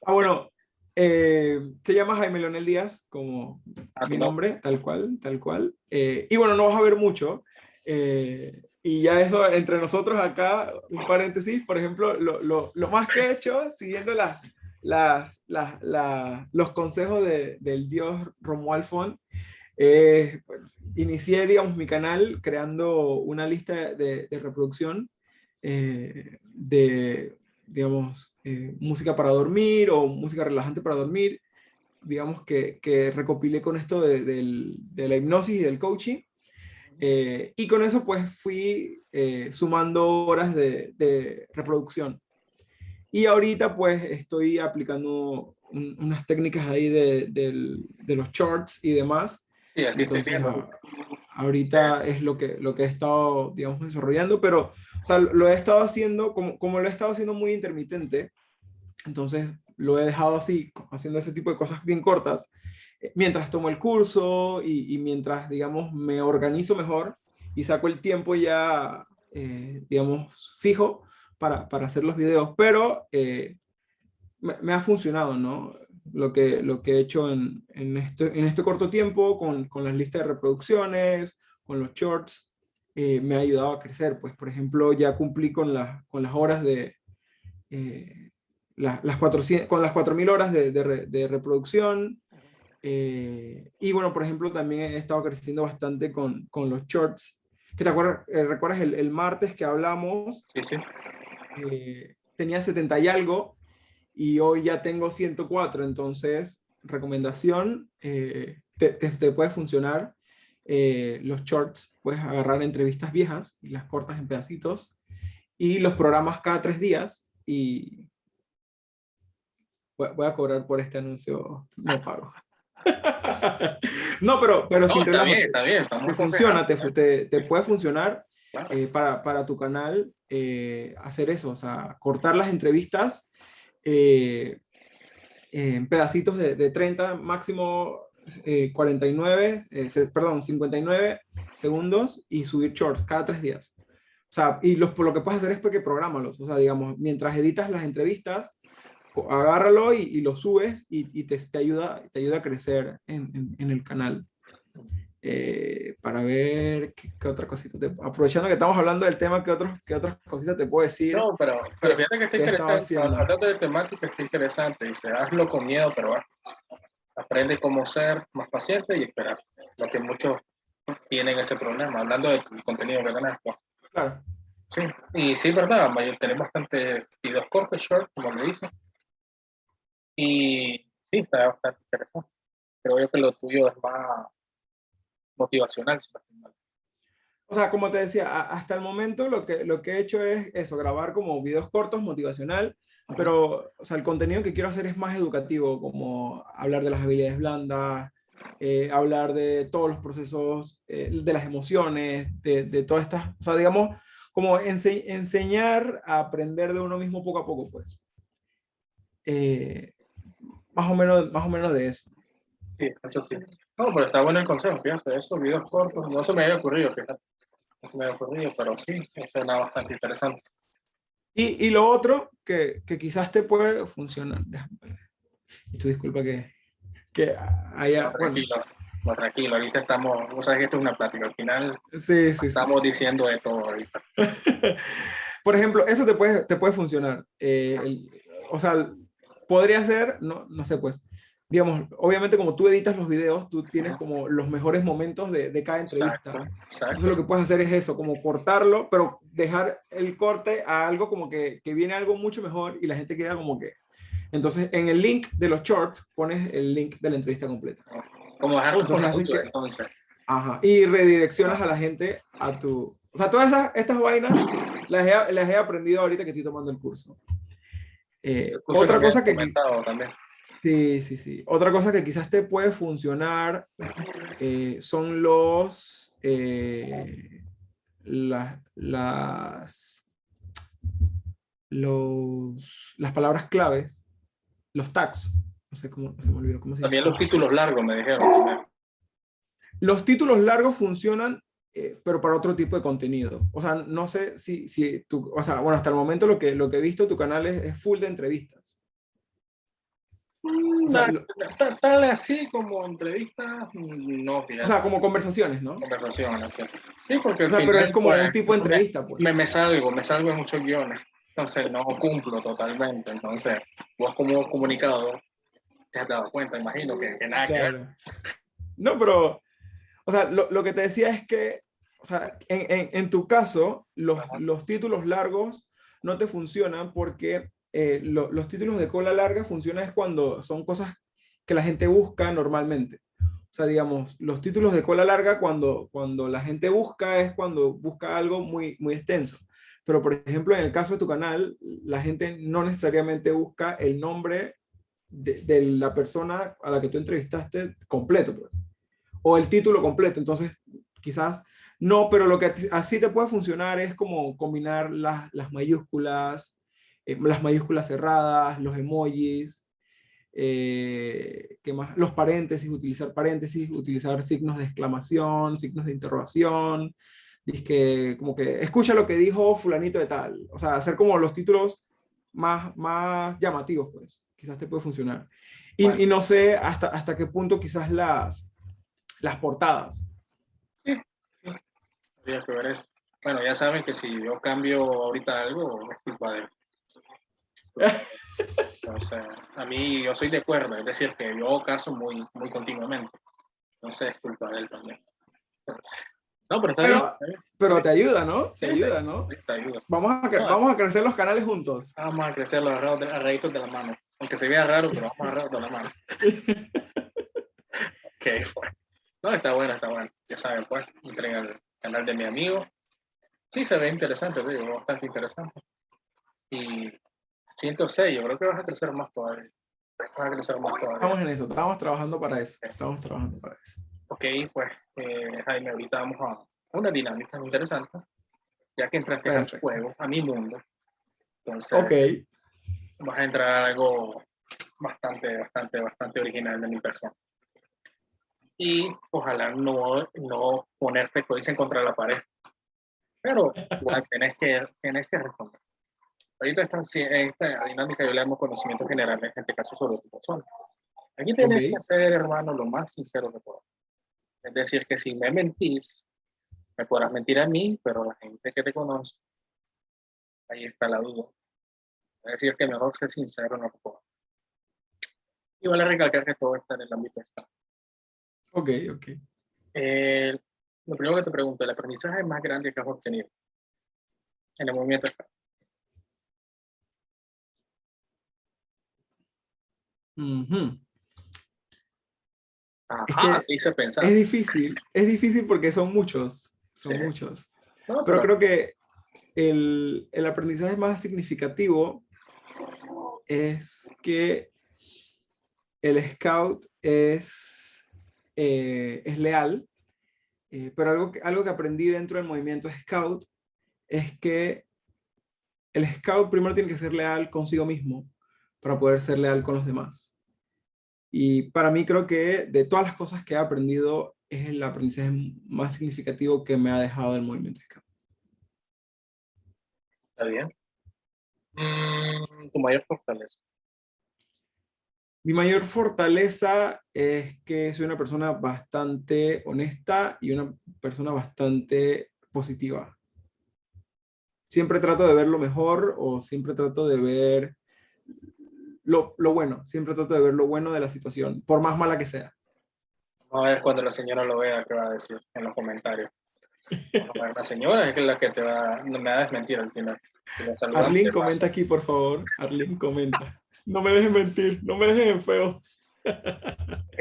Bueno, se llama Jaime Leonel Díaz, como A tu mi nombre. nombre, tal cual, tal cual. Y bueno, no vas a ver mucho. Y ya eso, entre nosotros acá, un paréntesis, por ejemplo, lo más que he hecho, siguiendo los consejos del dios Romuald Font, bueno, inicié, digamos, mi canal creando una lista de reproducción digamos, música para dormir o música relajante para dormir, digamos, que recopilé con esto de la hipnosis y del coaching. Y con eso, pues, fui sumando horas de reproducción. Y ahorita, pues, estoy aplicando unas técnicas ahí de los charts y demás. Sí, así estoy Entonces, viendo. Sí. ahorita es lo que he estado, digamos, desarrollando, pero, o sea, lo he estado haciendo, como lo he estado haciendo muy intermitente, entonces lo he dejado así, haciendo ese tipo de cosas bien cortas, mientras tomo el curso y mientras, digamos, me organizo mejor y saco el tiempo ya, digamos, fijo para hacer los videos, pero me ha funcionado, ¿no? Lo que he hecho en este corto tiempo, con las listas de reproducciones, con los shorts, me ha ayudado a crecer. Pues, por ejemplo, ya cumplí con las horas eh, las 400, con las 4.000 horas de reproducción. Y bueno, por ejemplo, también he estado creciendo bastante con los shorts. ¿Que te acuerdas, recuerdas el martes que hablamos? Sí, sí. Tenía 70 y algo y hoy ya tengo 104, entonces recomendación, te puede funcionar los shorts, puedes agarrar entrevistas viejas y las cortas en pedacitos y los programas cada 3 días y voy a cobrar por este anuncio, no pago. No, pero No, sin relajo, está bien, te estamos funciona, aconsejando, ¿eh? te puede funcionar Claro. para tu canal hacer eso, o sea, cortar las entrevistas eh, en pedacitos de 30, máximo 49, perdón, 59 segundos y subir shorts cada 3 días. O sea, y por lo que puedes hacer es porque prográmalos, o sea, digamos, mientras editas las entrevistas, agárralo y lo subes y te ayuda a crecer en el canal. Para ver qué otra cosita, aprovechando que estamos hablando del tema, qué otras cositas te puedo decir No, pero que, fíjate que está que he estado interesante, haciendo. hablando de temática está interesante, dice, hazlo con miedo, pero aprende cómo ser más paciente y esperar, lo que muchos tienen ese problema, hablando del contenido que tenés, pues. Claro. Sí, y sí, verdad, tenés bastante videos cortos, short, como le dicen, y sí, está bastante interesante. Creo yo que lo tuyo es más motivacional, si no estoy mal. O sea, como te decía, hasta el momento lo que he hecho es eso, grabar como videos cortos, motivacional, Ujú. pero o sea, el contenido que quiero hacer es más educativo, como hablar de las habilidades blandas, hablar de todos los procesos, de las emociones, de todas estas, o sea, digamos, como enseñar a aprender de uno mismo poco a poco, pues. Eh, más o menos de eso. Sí, eso sí. No, pero está bueno el consejo, fíjate, esos videos cortos, no se me había ocurrido, fíjate, no se me había ocurrido, pero sí, suena bastante interesante. Y lo otro que quizás te puede funcionar, y tu disculpa que No, haya, bueno, tranquilo, no, tranquilo, ahorita estamos, vos sabés que esto es una plática, al final sí, sí, sí, estamos sí. diciendo de todo ahorita. Por ejemplo, eso te puede funcionar. O sea, podría ser, no, no sé, pues, digamos, obviamente como tú editas los videos, tú tienes Ujú. como los mejores momentos de cada Exacto, entrevista. Entonces exacto, lo que puedes hacer es eso, como cortarlo, pero dejar el corte a algo como que viene algo mucho mejor y la gente queda como que... Entonces, en el link de los shorts pones el link de la entrevista completa. como dejarlos con Entonces la hace duda, que, entonces. ajá, y redireccionas a Ah, la gente a tu... O sea, todas estas vainas las he aprendido ahorita que estoy tomando el curso. el curso que Otra me has cosa comentado también. sí, sí, sí. Otra cosa que quizás te puede funcionar son las, las palabras claves, los tags. No sé cómo, se me olvidó cómo se dice También eso los en títulos español. largos me dijeron también. Los títulos largos funcionan, pero para otro tipo de contenido. O sea, no sé si tú, o sea, bueno, hasta el momento lo que he visto, tu canal es full de entrevistas. O sea, Tal así como entrevistas, no, o fíjate, sea, como conversaciones, ¿no? conversaciones. Sí, sí, porque O al sea, pero final, es como pues, un tipo de entrevista, pues. me salgo en muchos guiones, entonces no cumplo totalmente. Entonces, vos como comunicador, te has dado cuenta, imagino, que nada que ver. Claro. No, pero, o sea, lo que te decía es que, o sea, en tu caso, Ajá, los títulos largos no te funcionan porque los títulos de cola larga funcionan es cuando son cosas que la gente busca normalmente. O sea, digamos, los títulos de cola larga cuando la gente busca es cuando busca algo muy, muy extenso. Pero, por ejemplo, en el caso de tu canal, la gente no necesariamente busca el nombre de la persona a la que tú entrevistaste completo, pues, o el título completo. Entonces, quizás no, pero lo que así te puede funcionar es como combinar las mayúsculas cerradas, los emojis, ¿qué más? Los paréntesis, utilizar signos de exclamación, signos de interrogación, que como que escucha lo que dijo fulanito de tal, o sea, hacer como los títulos más llamativos, pues, quizás te puede funcionar. bueno, Y no sé hasta qué punto quizás las portadas. sí, sí, habría que ver eso. Bueno, ya saben que si yo cambio ahorita algo, es culpa de él. Entonces, a mí yo soy de acuerdo, es decir, que yo hago caso muy, muy continuamente. Entonces, es culpa de él también. Entonces, no, pero está bien, Pero, está bien. Está pero bien. te ayuda, ¿no? Te Sí, te ayuda, ayuda, ¿no? sí, te ayuda. No, Vamos a crecer los canales juntos. vamos a crecer los arraditos de la mano. Aunque se vea raro, pero vamos a agarrar de la mano. Ok, bueno. No, está bueno, está bueno. Ya saben, pues, entren al canal de mi amigo. Sí, se ve interesante, digo, bastante interesante. Y 106, yo creo que vas a crecer más todavía. Vas a crecer más todavía. Estamos en eso, estamos trabajando para eso. Estamos trabajando para eso. Ok, pues, Jaime, ahorita vamos a una dinámica interesante, ya que entraste al Perfecto. juego, a mi mundo. Ok, Entonces, vas a entrar a algo bastante original de mi persona. Y ojalá no ponerte, como dicen, contra la pared. Pero igual tenés que responder. Ahorita esta dinámica yo le damos conocimientos generales, en este caso sobre tu persona. Aquí ok, tienes que ser, hermano, lo más sincero que puedas. Es decir, que si me mentís, me podrás mentir a mí, pero la gente que te conoce, ahí está la duda. Es decir, que mejor ser sincero no lo puedo. Y vale recalcar que todo está en el ámbito externo. ok, ok. Eh, lo primero que te pregunto, el aprendizaje más grande que has obtenido en el movimiento externo. Ujú. Es Ajá, que te hice pensar. es difícil porque Sí. son muchos. No, Pero pero creo que el aprendizaje más significativo es que el scout es leal, pero algo que aprendí dentro del movimiento scout es que el scout primero tiene que ser leal consigo mismo para poder ser leal con los demás. Y para mí creo que de todas las cosas que he aprendido es el aprendizaje más significativo que me ha dejado el movimiento scout. está bien. Tu mayor fortaleza. Mi mayor fortaleza es que soy una persona bastante honesta y una persona bastante positiva. Siempre trato de ver lo mejor o siempre trato de ver lo bueno, siempre trato de ver lo bueno de la situación, por más mala que sea. Vamos a ver cuando la señora lo vea qué va a decir en los comentarios. Vamos a ver, la señora es la que no me va a desmentir al final. Si me saludan Arlene de paso. comenta aquí, por favor. Arlene comenta. No me dejes mentir, no me dejes en feo. Ok,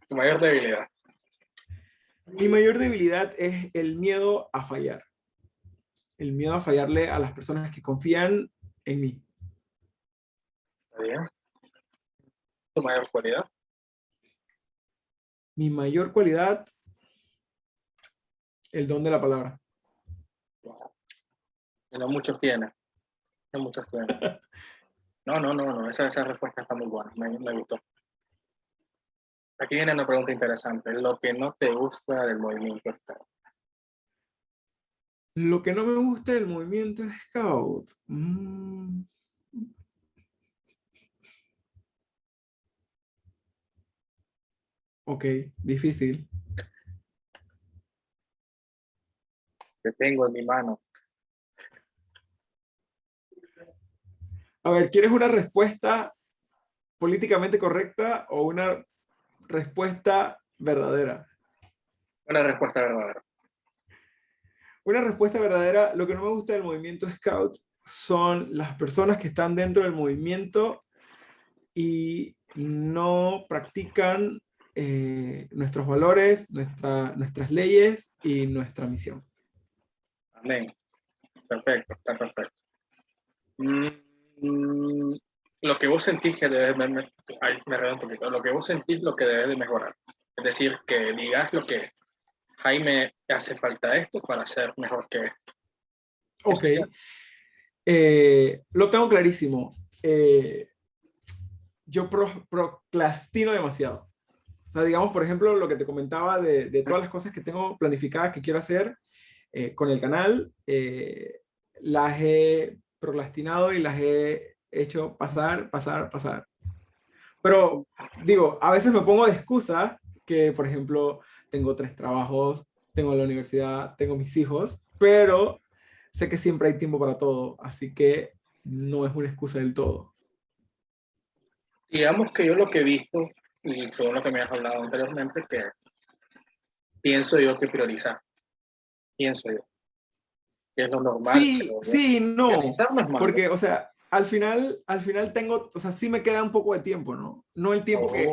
tu mayor debilidad. Mi mayor debilidad es el miedo a fallar. El miedo a fallarle a las personas que confían en mí. Está bien. Tu mayor cualidad. Mi mayor cualidad, el don de la palabra. Que no muchos tienen. No muchos tienen. No. Esa respuesta está muy buena. Me gustó. Aquí viene una pregunta interesante. Lo que no te gusta del movimiento externo. Lo que no me gusta del movimiento Scout. Ok, difícil. Que tengo en mi mano. A ver, ¿quieres una respuesta políticamente correcta o una respuesta verdadera? Una respuesta verdadera. Una respuesta verdadera, lo que no me gusta del movimiento Scout son las personas que están dentro del movimiento y no practican nuestros valores, nuestras leyes y nuestra misión. Amén. Perfecto, está perfecto. Mm, lo que vos sentís que debe me redo un poquito, lo que vos sentís lo que debe de mejorar. Es decir, que digas lo que Jaime hace falta esto para ser mejor que esto. Ok, lo tengo clarísimo. Yo procrastino demasiado. O sea, digamos, por ejemplo, lo que te comentaba de todas las cosas que tengo planificadas que quiero hacer con el canal, las he procrastinado y las he hecho pasar. Pero digo, a veces me pongo de excusa que, por ejemplo, tengo 3 trabajos, tengo la universidad, tengo mis hijos, pero sé que siempre hay tiempo para todo, así que no es una excusa del todo. Digamos que yo lo que he visto, y según lo que me has hablado anteriormente, que pienso yo que priorizar, pienso yo, que es lo normal, Sí, pero sí, no, priorizar no es malo. porque, o sea, al final tengo, o sea, sí me queda un poco de tiempo, ¿no? No el tiempo que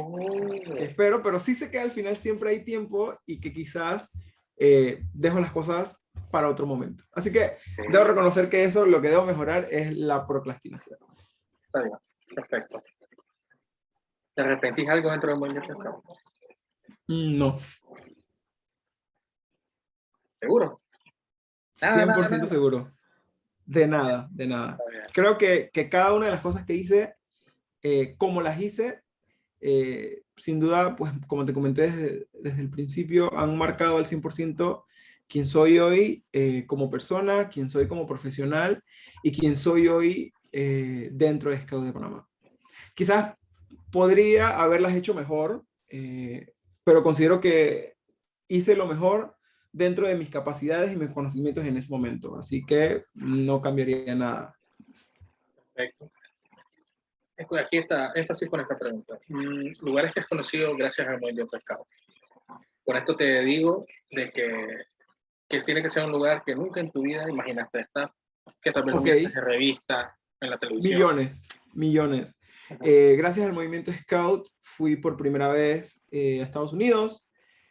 espero, pero sí sé que al final siempre hay tiempo y que quizás dejo las cosas para otro momento. Así que debo reconocer que eso, lo que debo mejorar es la procrastinación. Está bien, perfecto. ¿Te arrepentís algo dentro del movimiento Scout? No, ¿Seguro? Nada, nada, 100% nada. seguro. De nada, de nada. Está bien. Creo que cada una de las cosas que hice, como las hice, sin duda, pues como te comenté desde el principio, han marcado al 100% quién soy hoy como persona, quién soy como profesional y quién soy hoy dentro de Scouts de Panamá. Quizás podría haberlas hecho mejor, pero considero que hice lo mejor dentro de mis capacidades y mis conocimientos en ese momento, así que no cambiaría nada. Perfecto. Aquí está, esta sí con esta pregunta. Lugares que has conocido gracias al movimiento Scout. Con esto te digo de que tiene que ser un lugar que nunca en tu vida imaginaste estar, que tal vez lo Ok, viste en revistas, en la televisión. millones, millones. Gracias al movimiento Scout fui por primera vez a Estados Unidos,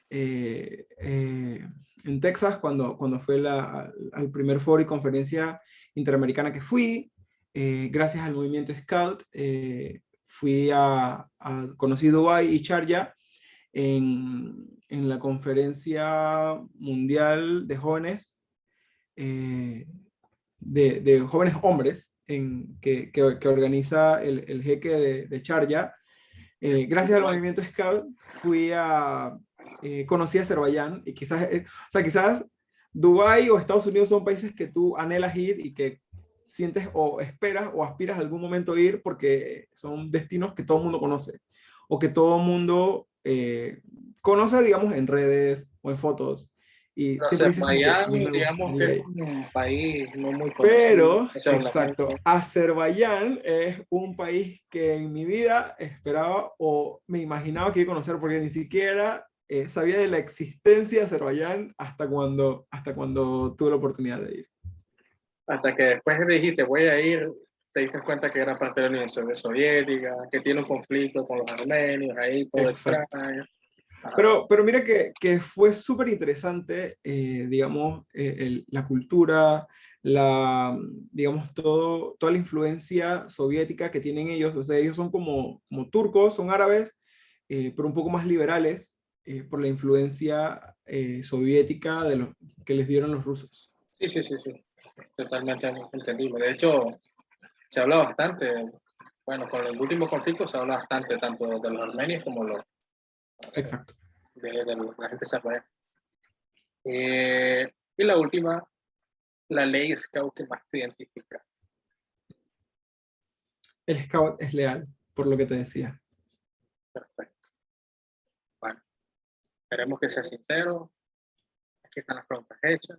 en Texas, cuando fue al primer foro y conferencia interamericana que fui. Gracias al movimiento Scout fui conocí Dubái y Sharjah en la conferencia mundial de jóvenes, de jóvenes hombres que organiza el jeque de Sharjah. Gracias al movimiento Scout conocí a Azerbaiyán y quizás, o sea, quizás Dubái o Estados Unidos son países que tú anhelas ir y que sientes o esperas o aspiras algún momento ir porque son destinos que todo el mundo conoce o que todo el mundo conoce, digamos, en redes o en fotos. Y Pero siempre dices como que Azerbaiyán, me digamos que gustaría es ir. un país no muy conocido. Pero, Eso habla exacto, mucho. Azerbaiyán es un país que en mi vida esperaba o me imaginaba que iba a conocer porque ni siquiera sabía de la existencia de Azerbaiyán hasta cuando tuve la oportunidad de ir. Hasta que después dijiste, voy a ir, te diste cuenta que era parte de la Unión Soviética, que tiene un conflicto con los armenios, ahí todo Exacto. extraño. Pero mira que fue súper interesante, digamos, la cultura, digamos, toda la influencia soviética que tienen ellos. O sea, ellos son como turcos, son árabes, pero un poco más liberales por la influencia soviética que les dieron los rusos. Sí, sí, sí, sí, totalmente entendible. De hecho, se habla bastante, bueno, con el último conflicto se habla bastante tanto de los armenios como Exacto. de la gente serrana. Y la última, la ley Scout que más te identifica. El scout es leal, por lo que te decía. Perfecto. Bueno, esperemos que sea sincero. Aquí están las preguntas hechas.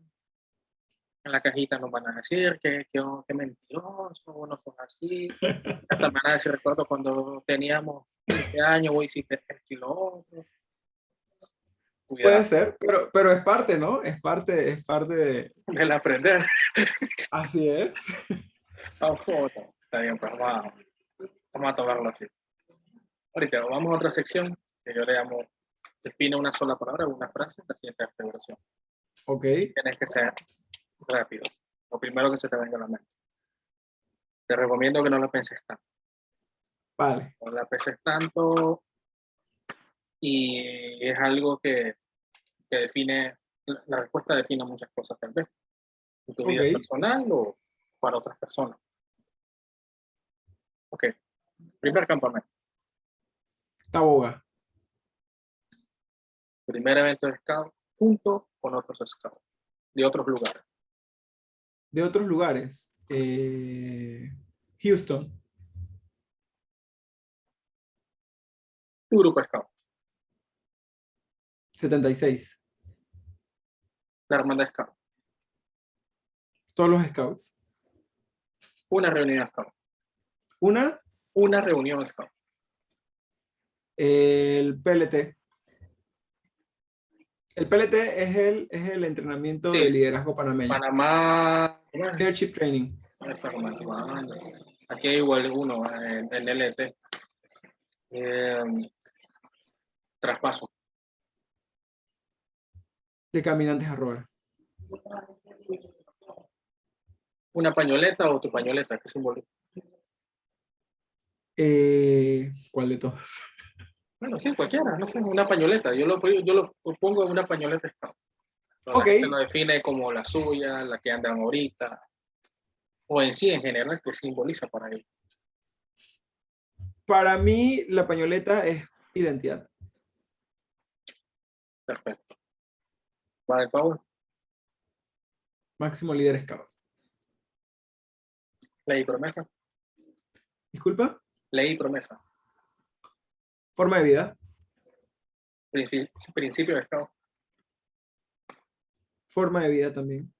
En la cajita nos van a decir que mentiroso, no son así. Hasta me van a decir, recuerdo cuando teníamos 15 años, voy hiciste esto y lo otro. Puede Cuidado, ser, pero es parte, ¿no? Es parte de... del aprender. Así es. Vamos, está bien, pues vamos a tomarlo así. Ahorita vamos a otra sección que yo le llamo define una sola palabra o una frase, la siguiente aseveración. Ok, Tienes que ser rápido, lo primero que se te venga a la mente. Te recomiendo que no lo penses tanto. vale. No la penses tanto y es algo que define, la respuesta define muchas cosas tal vez, en tu Ok, vida personal o para otras personas. Ok, primer campamento, Taboga. primer evento de scout junto con otros scouts de otros lugares. De otros lugares. Houston, Tu grupo scout, 76. la hermandad scout, Todos los scouts. una reunión scout, Una, una reunión scout, el PLT. El PLT es el entrenamiento de sí, liderazgo panameño. Panamá, ¿cómo es? Leadership Training. Esa romántica. Aquí hay igual uno en LT. Traspaso. De caminantes a rover. Una pañoleta o tu pañoleta, ¿qué simboliza? ¿Cuál de todos? Bueno, sí, cualquiera, no sé, una pañoleta. Yo lo pongo en una pañoleta scout. Pero la Ok, gente lo define como la suya, la que andan ahorita, o en sí, en general, que simboliza para ellos. para mí la pañoleta es identidad. Perfecto. Vale, Pablo. Máximo líder scout. Ley y promesa. Disculpa, Ley y promesa. forma de vida. Principio de scout. Forma de vida también.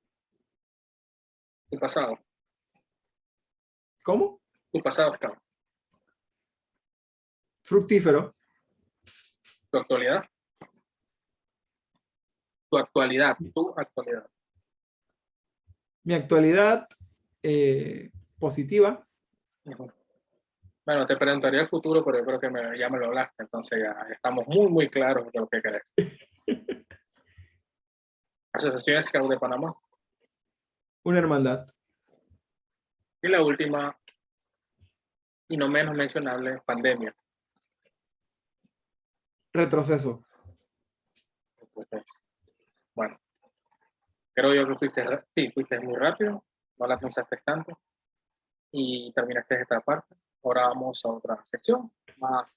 Tu pasado. ¿Cómo? Tu pasado scout. Fructífero. Tu actualidad. Tu actualidad. Tu actualidad. Mi actualidad positiva. Ujú. Bueno, te preguntaría el futuro, pero yo creo que ya me lo hablaste, entonces ya estamos muy, muy claros de lo que querés. Asociación Scout de Panamá. Una hermandad. Y la última, y no menos mencionable, pandemia. Retroceso. Entonces, bueno, creo yo que fuiste muy rápido, no la pensaste tanto y terminaste esta parte. Ahora vamos a otra sección más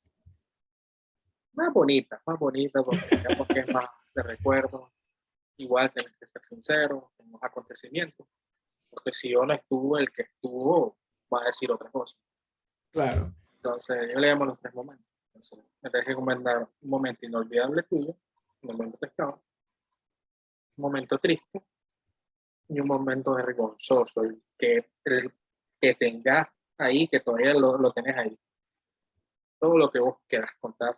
bonita, porque digamos que es más de recuerdo. Igual tenés que ser sincero en los acontecimientos, porque si yo no estuvo, el que estuvo va a decir otra cosa. Claro. Entonces, yo le llamo los tres momentos. Entonces, me tenés que comentar un momento inolvidable tuyo, un momento pescado, un momento triste y un momento vergonzoso, el que tengas ahí, que todavía lo tenés ahí. Todo lo que vos quieras contar,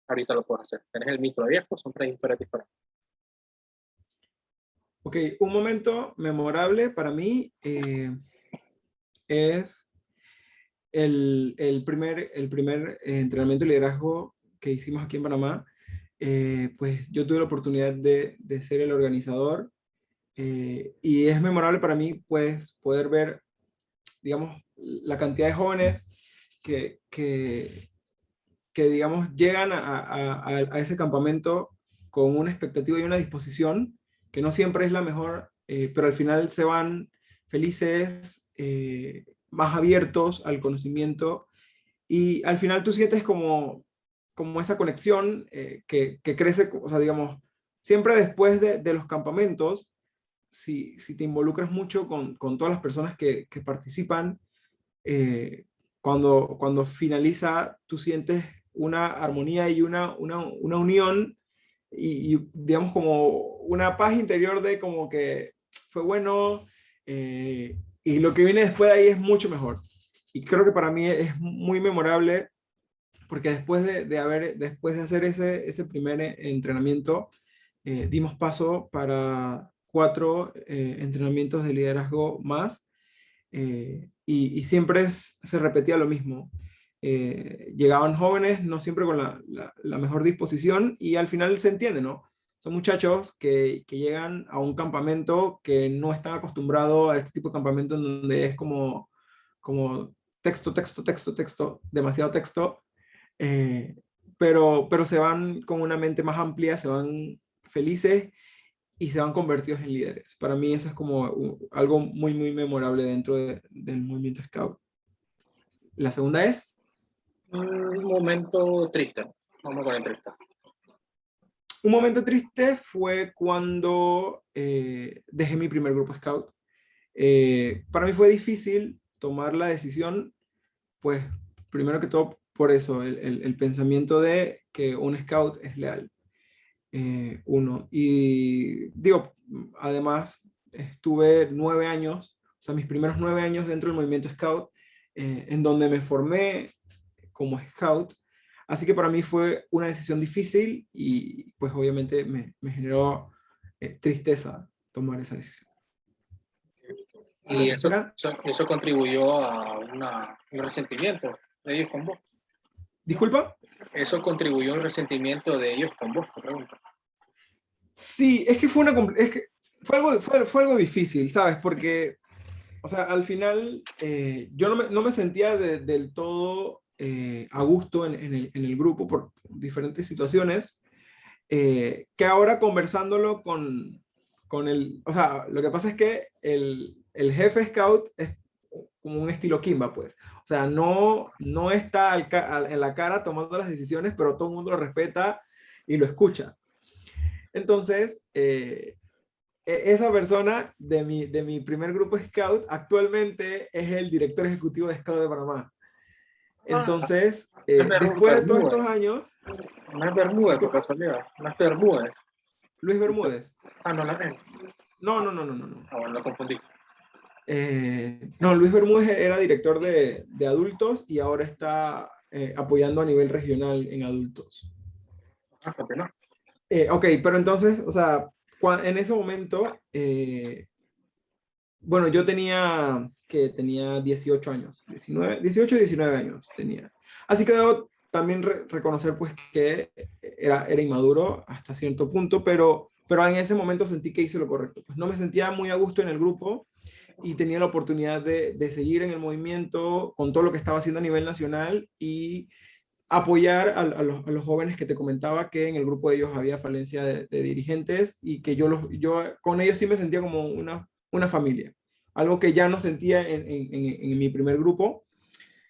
ahorita lo puedes hacer. Tenés el micro abierto, son tres historias diferentes. Ok, un momento memorable para mí es el primer entrenamiento de liderazgo que hicimos aquí en Panamá. Pues yo tuve la oportunidad de ser el organizador y es memorable para mí pues poder ver, digamos, la cantidad de jóvenes que, que digamos, llegan a ese campamento con una expectativa y una disposición que no siempre es la mejor, pero al final se van felices, más abiertos al conocimiento y al final tú sientes como esa conexión que crece, o sea, digamos, siempre después de los campamentos, si te involucras mucho con todas las personas que participan, eh, cuando finaliza, tú sientes una armonía y una unión digamos como una paz interior de como que fue bueno y lo que viene después de ahí es mucho mejor. Y creo que para mí es muy memorable porque después de hacer ese primer entrenamiento, dimos paso para 4 entrenamientos de liderazgo más y siempre se repetía lo mismo. Llegaban jóvenes, no siempre con la mejor disposición, y al final se entiende, ¿no? Son muchachos que llegan a un campamento que no están acostumbrados a este tipo de campamento en donde es como texto, texto, texto, texto, demasiado texto, eh, pero se van con una mente más amplia, se van felices y se van convertidos en líderes. Para mí eso es como algo muy, muy memorable dentro del movimiento Scout. La segunda es, Un momento triste. Vamos con el triste. un momento triste fue cuando dejé mi primer grupo Scout. Para mí fue difícil tomar la decisión, pues primero que todo por eso, el pensamiento de que un Scout es leal. Uno. Y digo, además, estuve 9 años, o sea, mis primeros 9 años dentro del movimiento Scout, en donde me formé como Scout. Así que para mí fue una decisión difícil y pues obviamente me generó tristeza tomar esa decisión. Y la tercera. eso contribuyó a un resentimiento de ellos con vos. ¿Disculpa? Eso contribuyó a un resentimiento de ellos con vos, te pregunto. Sí, es que fue algo difícil, ¿sabes? Porque, o sea, al final yo no me sentía del todo a gusto en el grupo por diferentes situaciones, que ahora conversándolo con el, o sea, lo que pasa es que el jefe scout es como un estilo Kimba, pues. O sea, no está en la cara tomando las decisiones, pero todo el mundo lo respeta y lo escucha. Entonces, esa persona de mi primer grupo Scout actualmente es el director ejecutivo de Scout de Panamá. Entonces, después de todos estos años... No es Bermúdez, por casualidad. No es Bermúdez. Luis Bermúdez. Ah, no, la es. No. Ah, bueno, lo confundí. No, Luis Bermúdez era director de adultos y ahora está apoyando a nivel regional en adultos. Ah, continúa. Ok, pero entonces, o sea, en ese momento, bueno, yo tenía 18 años, 18, 19 años tenía. Así que debo también reconocer pues que era inmaduro hasta cierto punto, pero en ese momento sentí que hice lo correcto. Pues no me sentía muy a gusto en el grupo y tenía la oportunidad de seguir en el movimiento con todo lo que estaba haciendo a nivel nacional y apoyar a los jóvenes que te comentaba que en el grupo de ellos había falencia de dirigentes y que yo con ellos sí me sentía como una familia, algo que ya no sentía en mi primer grupo.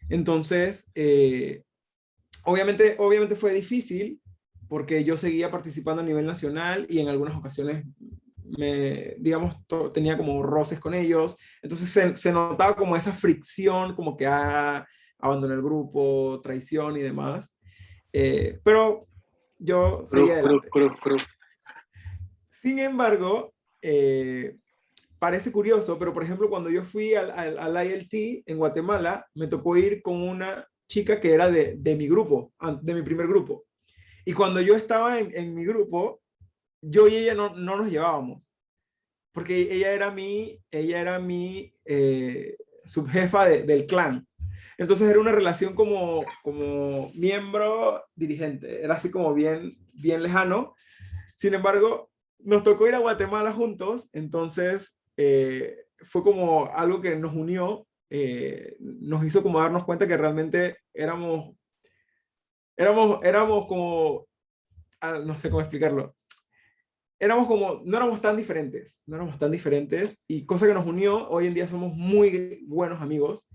Entonces, obviamente fue difícil porque yo seguía participando a nivel nacional y en algunas ocasiones digamos, tenía como roces con ellos. Entonces se notaba como esa fricción, como que abandoné el grupo, traición y demás. Pero yo seguí adelante. Cruz. Sin embargo, parece curioso, pero por ejemplo, cuando yo fui al ILT en Guatemala, me tocó ir con una chica que era de mi grupo, de mi primer grupo. Y cuando yo estaba en mi grupo, yo y ella no nos llevábamos, porque ella era mi subjefa del clan. Entonces era una relación como miembro-dirigente, era así como bien lejano. Sin embargo, nos tocó ir a Guatemala juntos, entonces fue como algo que nos unió, nos hizo como darnos cuenta que realmente éramos como, no sé cómo explicarlo, no éramos tan diferentes y cosa que nos unió, hoy en día somos muy buenos amigos,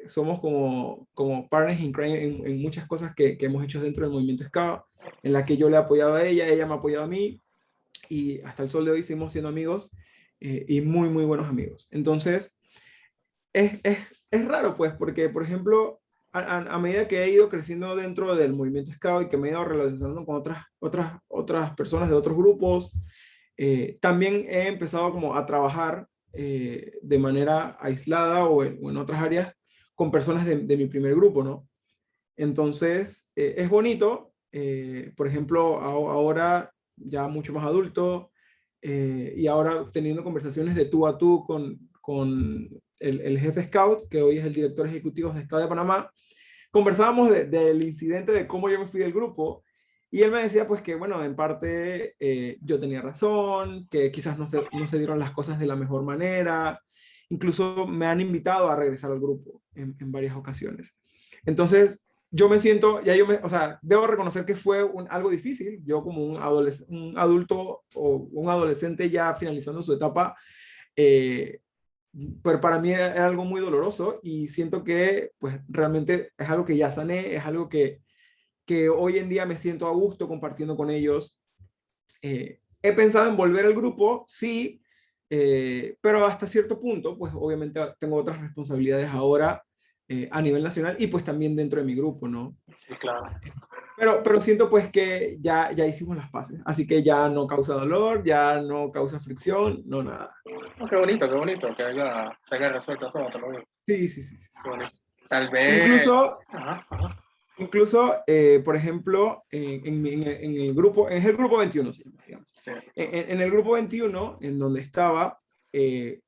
somos como partners in crime en muchas cosas que hemos hecho dentro del movimiento Scout, en la que yo le he apoyado a ella me ha apoyado a mí y hasta el sol de hoy seguimos siendo amigos y muy buenos amigos. Entonces, es raro pues, porque por ejemplo, a medida que he ido creciendo dentro del movimiento Scout y que me he ido relacionando con otras personas de otros grupos, también he empezado como a trabajar de manera aislada o en otras áreas con personas de mi primer grupo, ¿no? Entonces, es bonito, por ejemplo, ahora ya mucho más adulto y ahora teniendo conversaciones de tú a tú con el jefe Scout, que hoy es el director ejecutivo de Scout de Panamá, conversábamos del incidente de cómo yo me fui del grupo y él me decía pues que bueno, en parte yo tenía razón, que quizás no se dieron las cosas de la mejor manera, incluso me han invitado a regresar al grupo en varias ocasiones. Entonces, yo me siento, o sea, debo reconocer que fue algo difícil, yo como un adulto o un adolescente ya finalizando su etapa, eh, pero para mí era algo muy doloroso y siento que pues realmente es algo que ya sané, es algo que hoy en día me siento a gusto compartiendo con ellos. He pensado en volver al grupo, sí, pero hasta cierto punto, pues obviamente tengo otras responsabilidades ahora a nivel nacional y pues también dentro de mi grupo, ¿no? Sí, claro. Pero siento pues que ya hicimos las paces, así que ya no causa dolor, ya no causa fricción, no nada. Oh, qué bonito que se haya resuelto todo, te lo digo. Sí. Qué bonito. Tal vez. Incluso, Ajá. por ejemplo, en el grupo 21, sí, digamos. Sí. En el grupo 21, en donde estaba, de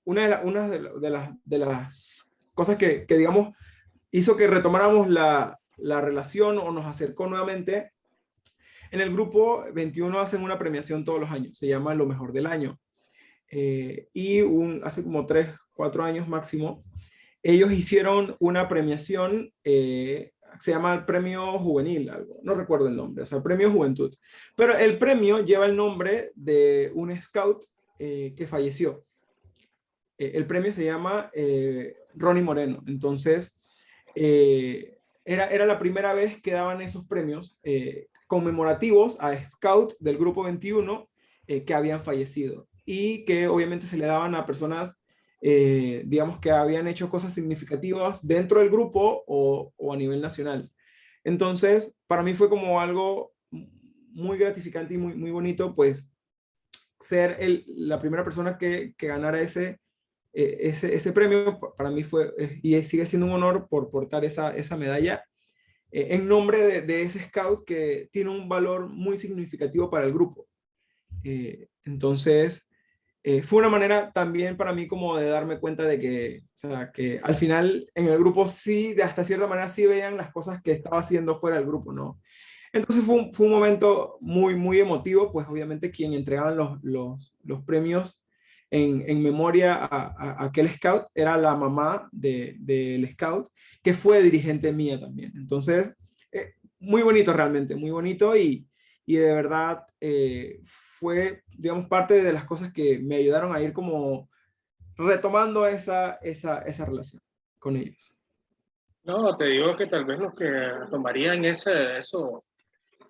las cosas que, digamos, hizo que retomáramos la relación o nos acercó nuevamente. En el grupo 21 hacen una premiación todos los años, se llama Lo Mejor del Año. Y hace como 3, 4 años máximo, ellos hicieron una premiación, se llama el Premio Juvenil, algo, no recuerdo el nombre, o sea, Premio Juventud. Pero el premio lleva el nombre de un scout que falleció. El premio se llama Ronnie Moreno. Entonces, era la primera vez que daban esos premios conmemorativos a scouts del grupo 21 que habían fallecido y que obviamente se le daban a personas, digamos, que habían hecho cosas significativas dentro del grupo o a nivel nacional. Entonces, para mí fue como algo muy gratificante y muy, muy bonito, pues, ser la primera persona que ganara ese premio. Para mí fue, y sigue siendo un honor por portar esa medalla en nombre de ese scout que tiene un valor muy significativo para el grupo. Entonces, fue una manera también para mí como de darme cuenta de que, o sea, que al final en el grupo sí, de hasta cierta manera sí veían las cosas que estaba haciendo fuera del grupo, ¿no? Entonces fue un momento muy, muy emotivo, pues obviamente quien entregaban los premios en memoria a aquel scout era la mamá del scout, que fue dirigente mía también. Entonces, muy bonito realmente, muy bonito y de verdad fue, digamos, parte de las cosas que me ayudaron a ir como retomando esa relación con ellos. No, te digo que tal vez los que tomarían eso,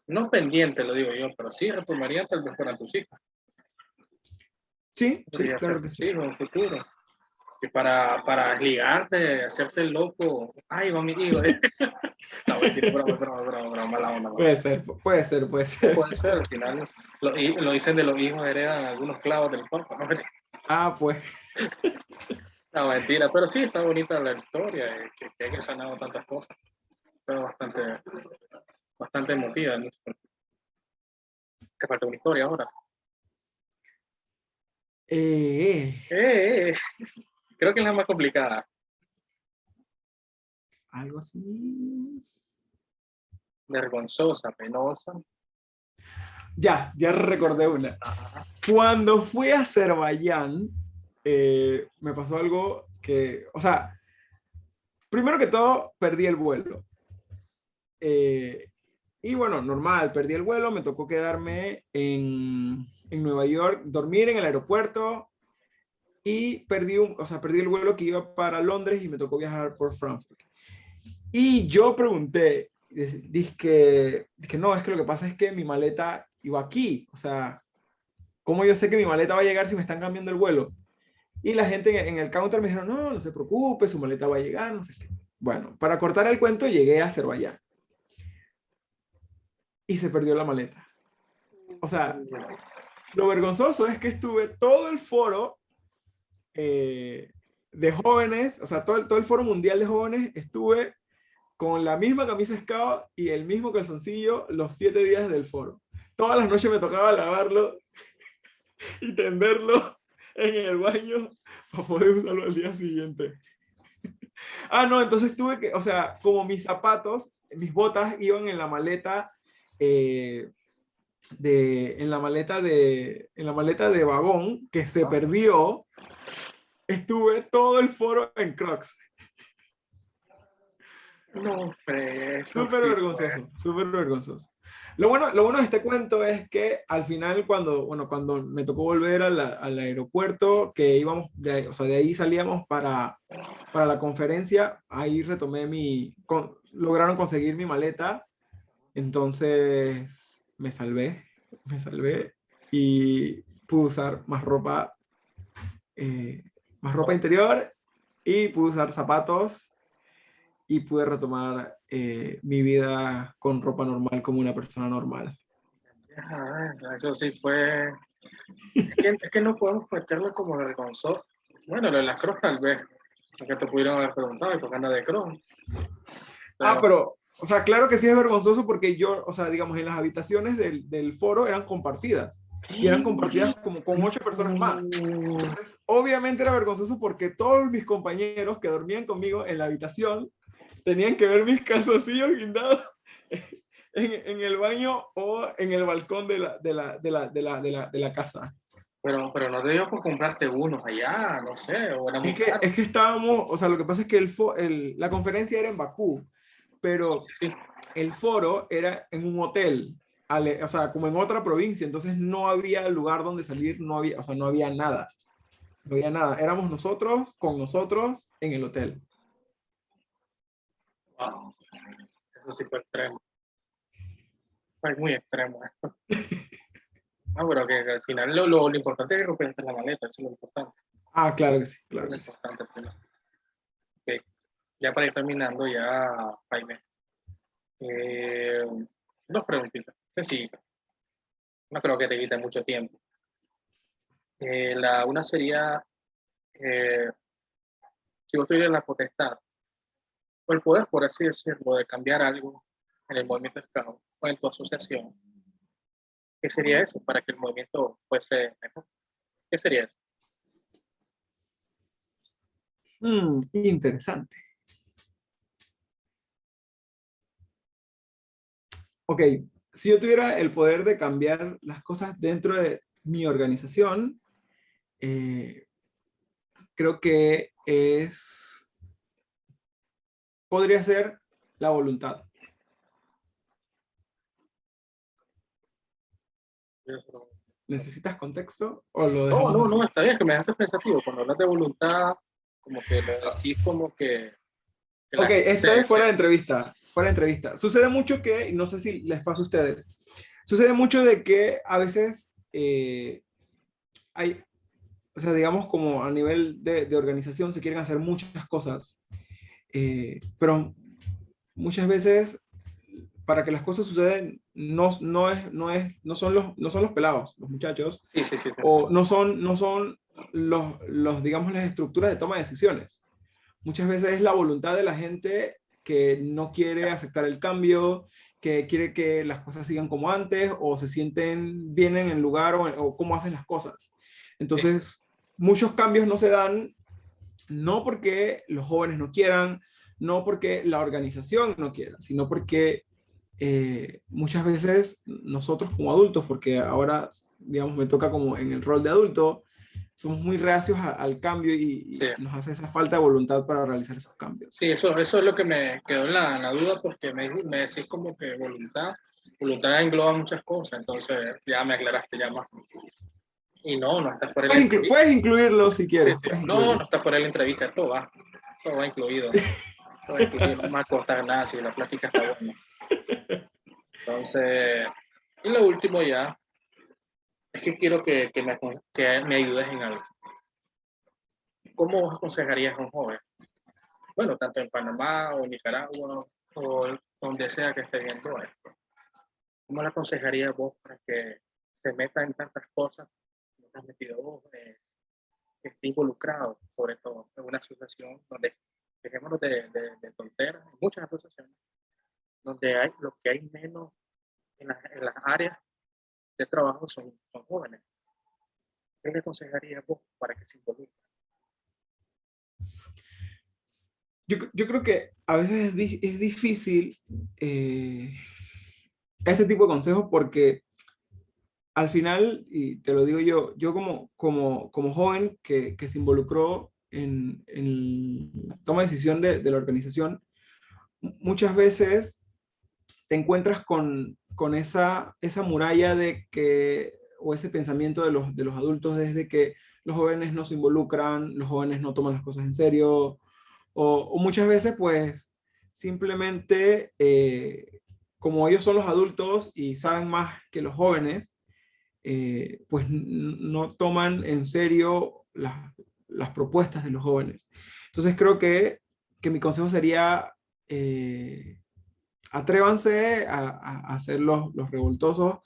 no pendiente, lo digo yo, pero sí retomarían tal vez fueran tus hijos. Sí, sí, Podría ser claro que tus sí. hijos en un futuro. Que para desligarte, hacerte el loco, ay, va mi hijo. No, mentira, broma, mala onda. Puede ser, puede ser, puede ser. Puede ser, al final lo dicen de los hijos heredan algunos clavos del cuerpo. No, mentira, Ah, pues. no, mentira, pero sí está bonita la historia, que haya sanado tantas cosas. Pero bastante emotiva, ¿no? Te falta una historia ahora. Eh, Eh, creo que es la más complicada. algo así. Vergonzosa, penosa. Ya recordé una. Ajá. Cuando fui a Azerbaiyán, me pasó algo que, o sea, primero que todo, perdí el vuelo. Y bueno, normal, perdí el vuelo, me tocó quedarme en Nueva York, dormir en el aeropuerto y perdí el vuelo que iba para Londres y me tocó viajar por Frankfurt. Y yo pregunté, dije no, es que lo que pasa es que mi maleta iba aquí, o sea, ¿cómo yo sé que mi maleta va a llegar si me están cambiando el vuelo? Y la gente en el counter me dijeron, no, no se preocupe, su maleta va a llegar, no sé qué. Bueno, para cortar el cuento, llegué a Azerbaiyán y se perdió la maleta. O sea, lo vergonzoso es que estuve todo el foro de jóvenes, o sea, todo el foro mundial de jóvenes, estuve con la misma camisa Scout y el mismo calzoncillo los 7 días del foro. Todas las noches me tocaba lavarlo y tenderlo en el baño para poder usarlo al día siguiente. Ah, no, entonces tuve que, o sea, como mis zapatos, mis botas iban en la maleta, en la maleta de vagón que se perdió, estuve todo el foro en Crocs. No, eso Súper sí fue. vergonzoso, súper vergonzoso. Lo bueno de este cuento es que al final cuando me tocó volver al aeropuerto, que íbamos, o sea, de ahí salíamos para la conferencia, ahí retomé lograron conseguir mi maleta, entonces me salvé y pude usar más ropa interior y pude usar zapatos y pude retomar mi vida con ropa normal como una persona normal. Ajá, eso sí fue. Es que no podemos meterlo como vergonzoso. Bueno, lo de las cross tal vez, porque te pudieron haber preguntado, ¿y por qué anda de cross? Pero, Pero, o sea, claro que sí es vergonzoso porque yo, o sea, digamos, en las habitaciones del foro eran compartidas. y eran compartidas como con 8 personas más. Entonces, obviamente era vergonzoso porque todos mis compañeros que dormían conmigo en la habitación tenían que ver mis calzoncillos guindados en el baño o en el balcón de la casa. Pero no te dio por comprarte unos allá, no sé, o era muy caro. Es que estábamos, o sea, lo que pasa es que la conferencia era en Bakú, Sí, pero sí, sí. el foro era en un hotel, o sea, como en otra provincia, entonces no había lugar donde salir, no había, o sea, no había nada. No había nada. Éramos nosotros con nosotros en el hotel. Wow. Eso sí fue extremo. Fue muy extremo. Ah, pero que al final lo importante es que rompiste la maleta, eso es lo importante. Ah, claro que sí, Eso claro es lo que sí. importante al final. Ok, ya para ir terminando, ya, Jaime, eh, dos preguntitas, sencillitas. No creo que te quite mucho tiempo. Una sería, eh, si vos tuvieras la potestad, o el poder, por así decirlo, de cambiar algo en el movimiento Scout o en tu asociación, ¿qué sería eso para que el movimiento fuese mejor? ¿Qué sería eso? Interesante. Ok, si yo tuviera el poder de cambiar las cosas dentro de mi organización, eh, creo que podría ser la voluntad. ¿Necesitas contexto o lo No, dejamos no, así? no, está bien, que me dejaste pensativo. Cuando hablas de voluntad, como que lo decís como que la Ok, gente esto es se... fuera de entrevista, fuera de entrevista. Sucede mucho que, y no sé si les pasa a ustedes, sucede mucho de que a veces hay, o sea, digamos como a nivel de organización se quieren hacer muchas cosas, pero muchas veces para que las cosas sucedan no son los pelados, los muchachos, Sí, sí, sí. o no son digamos, las estructuras de toma de decisiones. Muchas veces es la voluntad de la gente que no quiere aceptar el cambio, que quiere que las cosas sigan como antes o se sienten bien en el lugar o cómo hacen las cosas. Sí. Entonces, muchos cambios no se dan no porque los jóvenes no quieran, no porque la organización no quiera, sino porque muchas veces nosotros como adultos, porque ahora, digamos, me toca como en el rol de adulto, somos muy reacios al cambio Sí. y nos hace esa falta de voluntad para realizar esos cambios. Sí, eso es lo que me quedó en la duda, porque me decís como que voluntad engloba muchas cosas, entonces ya me aclaraste ya más. Y no, no está fuera de la entrevista. Puedes incluirlo si Sí, quieres, sí, puedes no, incluirlo. no está fuera de la entrevista, todo va incluido, todo va incluido, no me va a cortar nada si la plática está buena. Entonces, y lo último ya, es que quiero que me ayudes en algo. ¿Cómo vos aconsejarías a un joven? Bueno, tanto en Panamá o Nicaragua o donde sea que esté viendo esto. ¿Cómo le aconsejarías vos para que se meta en tantas cosas que estás metido vos, que esté involucrado, sobre todo en una asociación donde, dejémonos de tonteras, en muchas asociaciones, donde hay lo que hay menos en las áreas de trabajo son jóvenes? ¿Qué le aconsejarías vos para que se involucre? Yo creo que a veces es difícil este tipo de consejos porque al final, y te lo digo yo como joven que se involucró en la toma de decisión de la organización, muchas veces te encuentras con esa muralla de que, o ese pensamiento de los adultos desde que los jóvenes no se involucran, los jóvenes no toman las cosas en serio, o muchas veces pues simplemente como ellos son los adultos y saben más que los jóvenes, pues no toman en serio las propuestas de los jóvenes. Entonces creo que mi consejo sería, atrévanse a ser los revoltosos.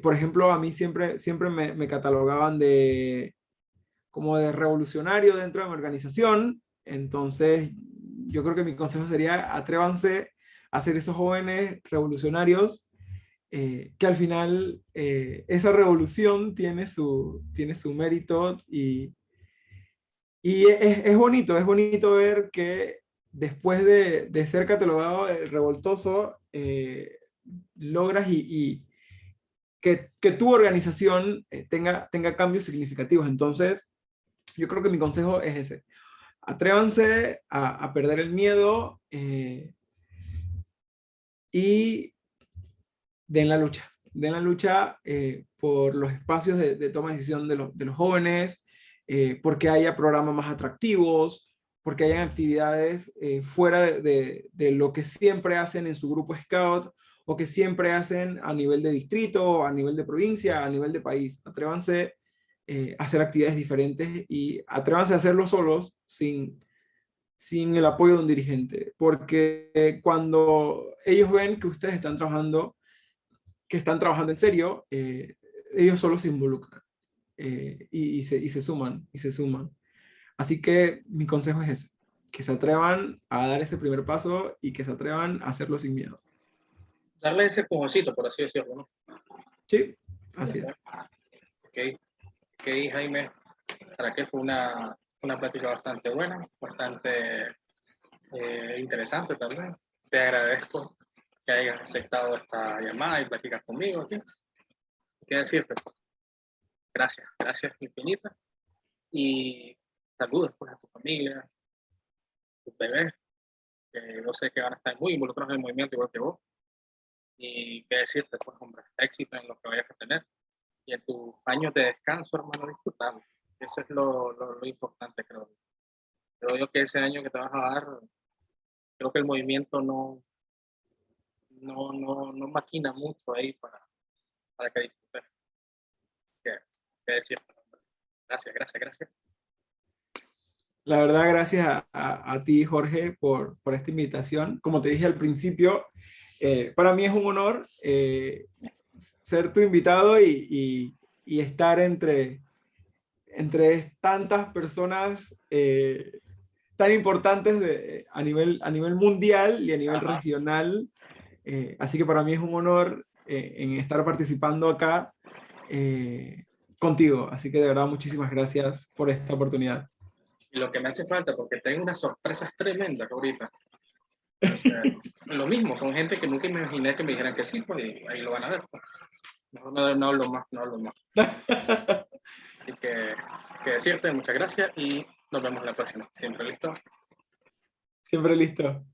Por ejemplo, a mí siempre me catalogaban como de revolucionario dentro de mi organización. Entonces, yo creo que mi consejo sería atrévanse a ser esos jóvenes revolucionarios que al final esa revolución tiene su mérito y es bonito ver que después de ser catalogado revoltoso, logras que tu organización tenga cambios significativos. Entonces, yo creo que mi consejo es ese. Atrévanse a perder el miedo y den la lucha. Den la lucha por los espacios de toma de decisión de los jóvenes, porque haya programas más atractivos, porque hayan actividades fuera de lo que siempre hacen en su grupo Scout o que siempre hacen a nivel de distrito, a nivel de provincia, a nivel de país. Atrévanse a hacer actividades diferentes y atrévanse a hacerlo solos sin el apoyo de un dirigente, porque cuando ellos ven que ustedes están trabajando, que están trabajando en serio, ellos solo se involucran y se suman, y se suman. Así que mi consejo es ese, que se atrevan a dar ese primer paso y que se atrevan a hacerlo sin miedo. Darle ese empujoncito, por así decirlo, ¿no? Sí, así es. Ok, ok, Jaime, para que fue una plática bastante buena, bastante interesante también. Te agradezco que hayas aceptado esta llamada y platicar conmigo aquí. ¿Qué decirte? Gracias, gracias infinitas. Y saludos pues, a tu familia, a tus bebés, que yo sé que van a estar muy involucrados en el movimiento igual que vos. Y qué decirte, pues, hombre, éxito en lo que vayas a tener. Y en tus años de descanso, hermano, disfrutando. Eso es lo importante, creo. Creo yo que ese año que te vas a dar, creo que el movimiento no maquina mucho ahí para que disfrutes. ¿Qué decirte? Gracias, gracias, gracias. La verdad, gracias a ti, Jorge, por esta invitación. Como te dije al principio, para mí es un honor ser tu invitado y estar entre tantas personas tan importantes a nivel mundial y a nivel Ajá. regional. Así que para mí es un honor en estar participando acá contigo. Así que de verdad, muchísimas gracias por esta oportunidad. Y lo que me hace falta, porque tengo unas sorpresas tremendas ahorita. O sea, lo mismo, son gente que nunca imaginé que me dijeran que sí, pues y ahí lo van a ver. Pues. No hablo más, no hablo más. Así que decirte, muchas gracias y nos vemos la próxima. Siempre listo. Siempre listo.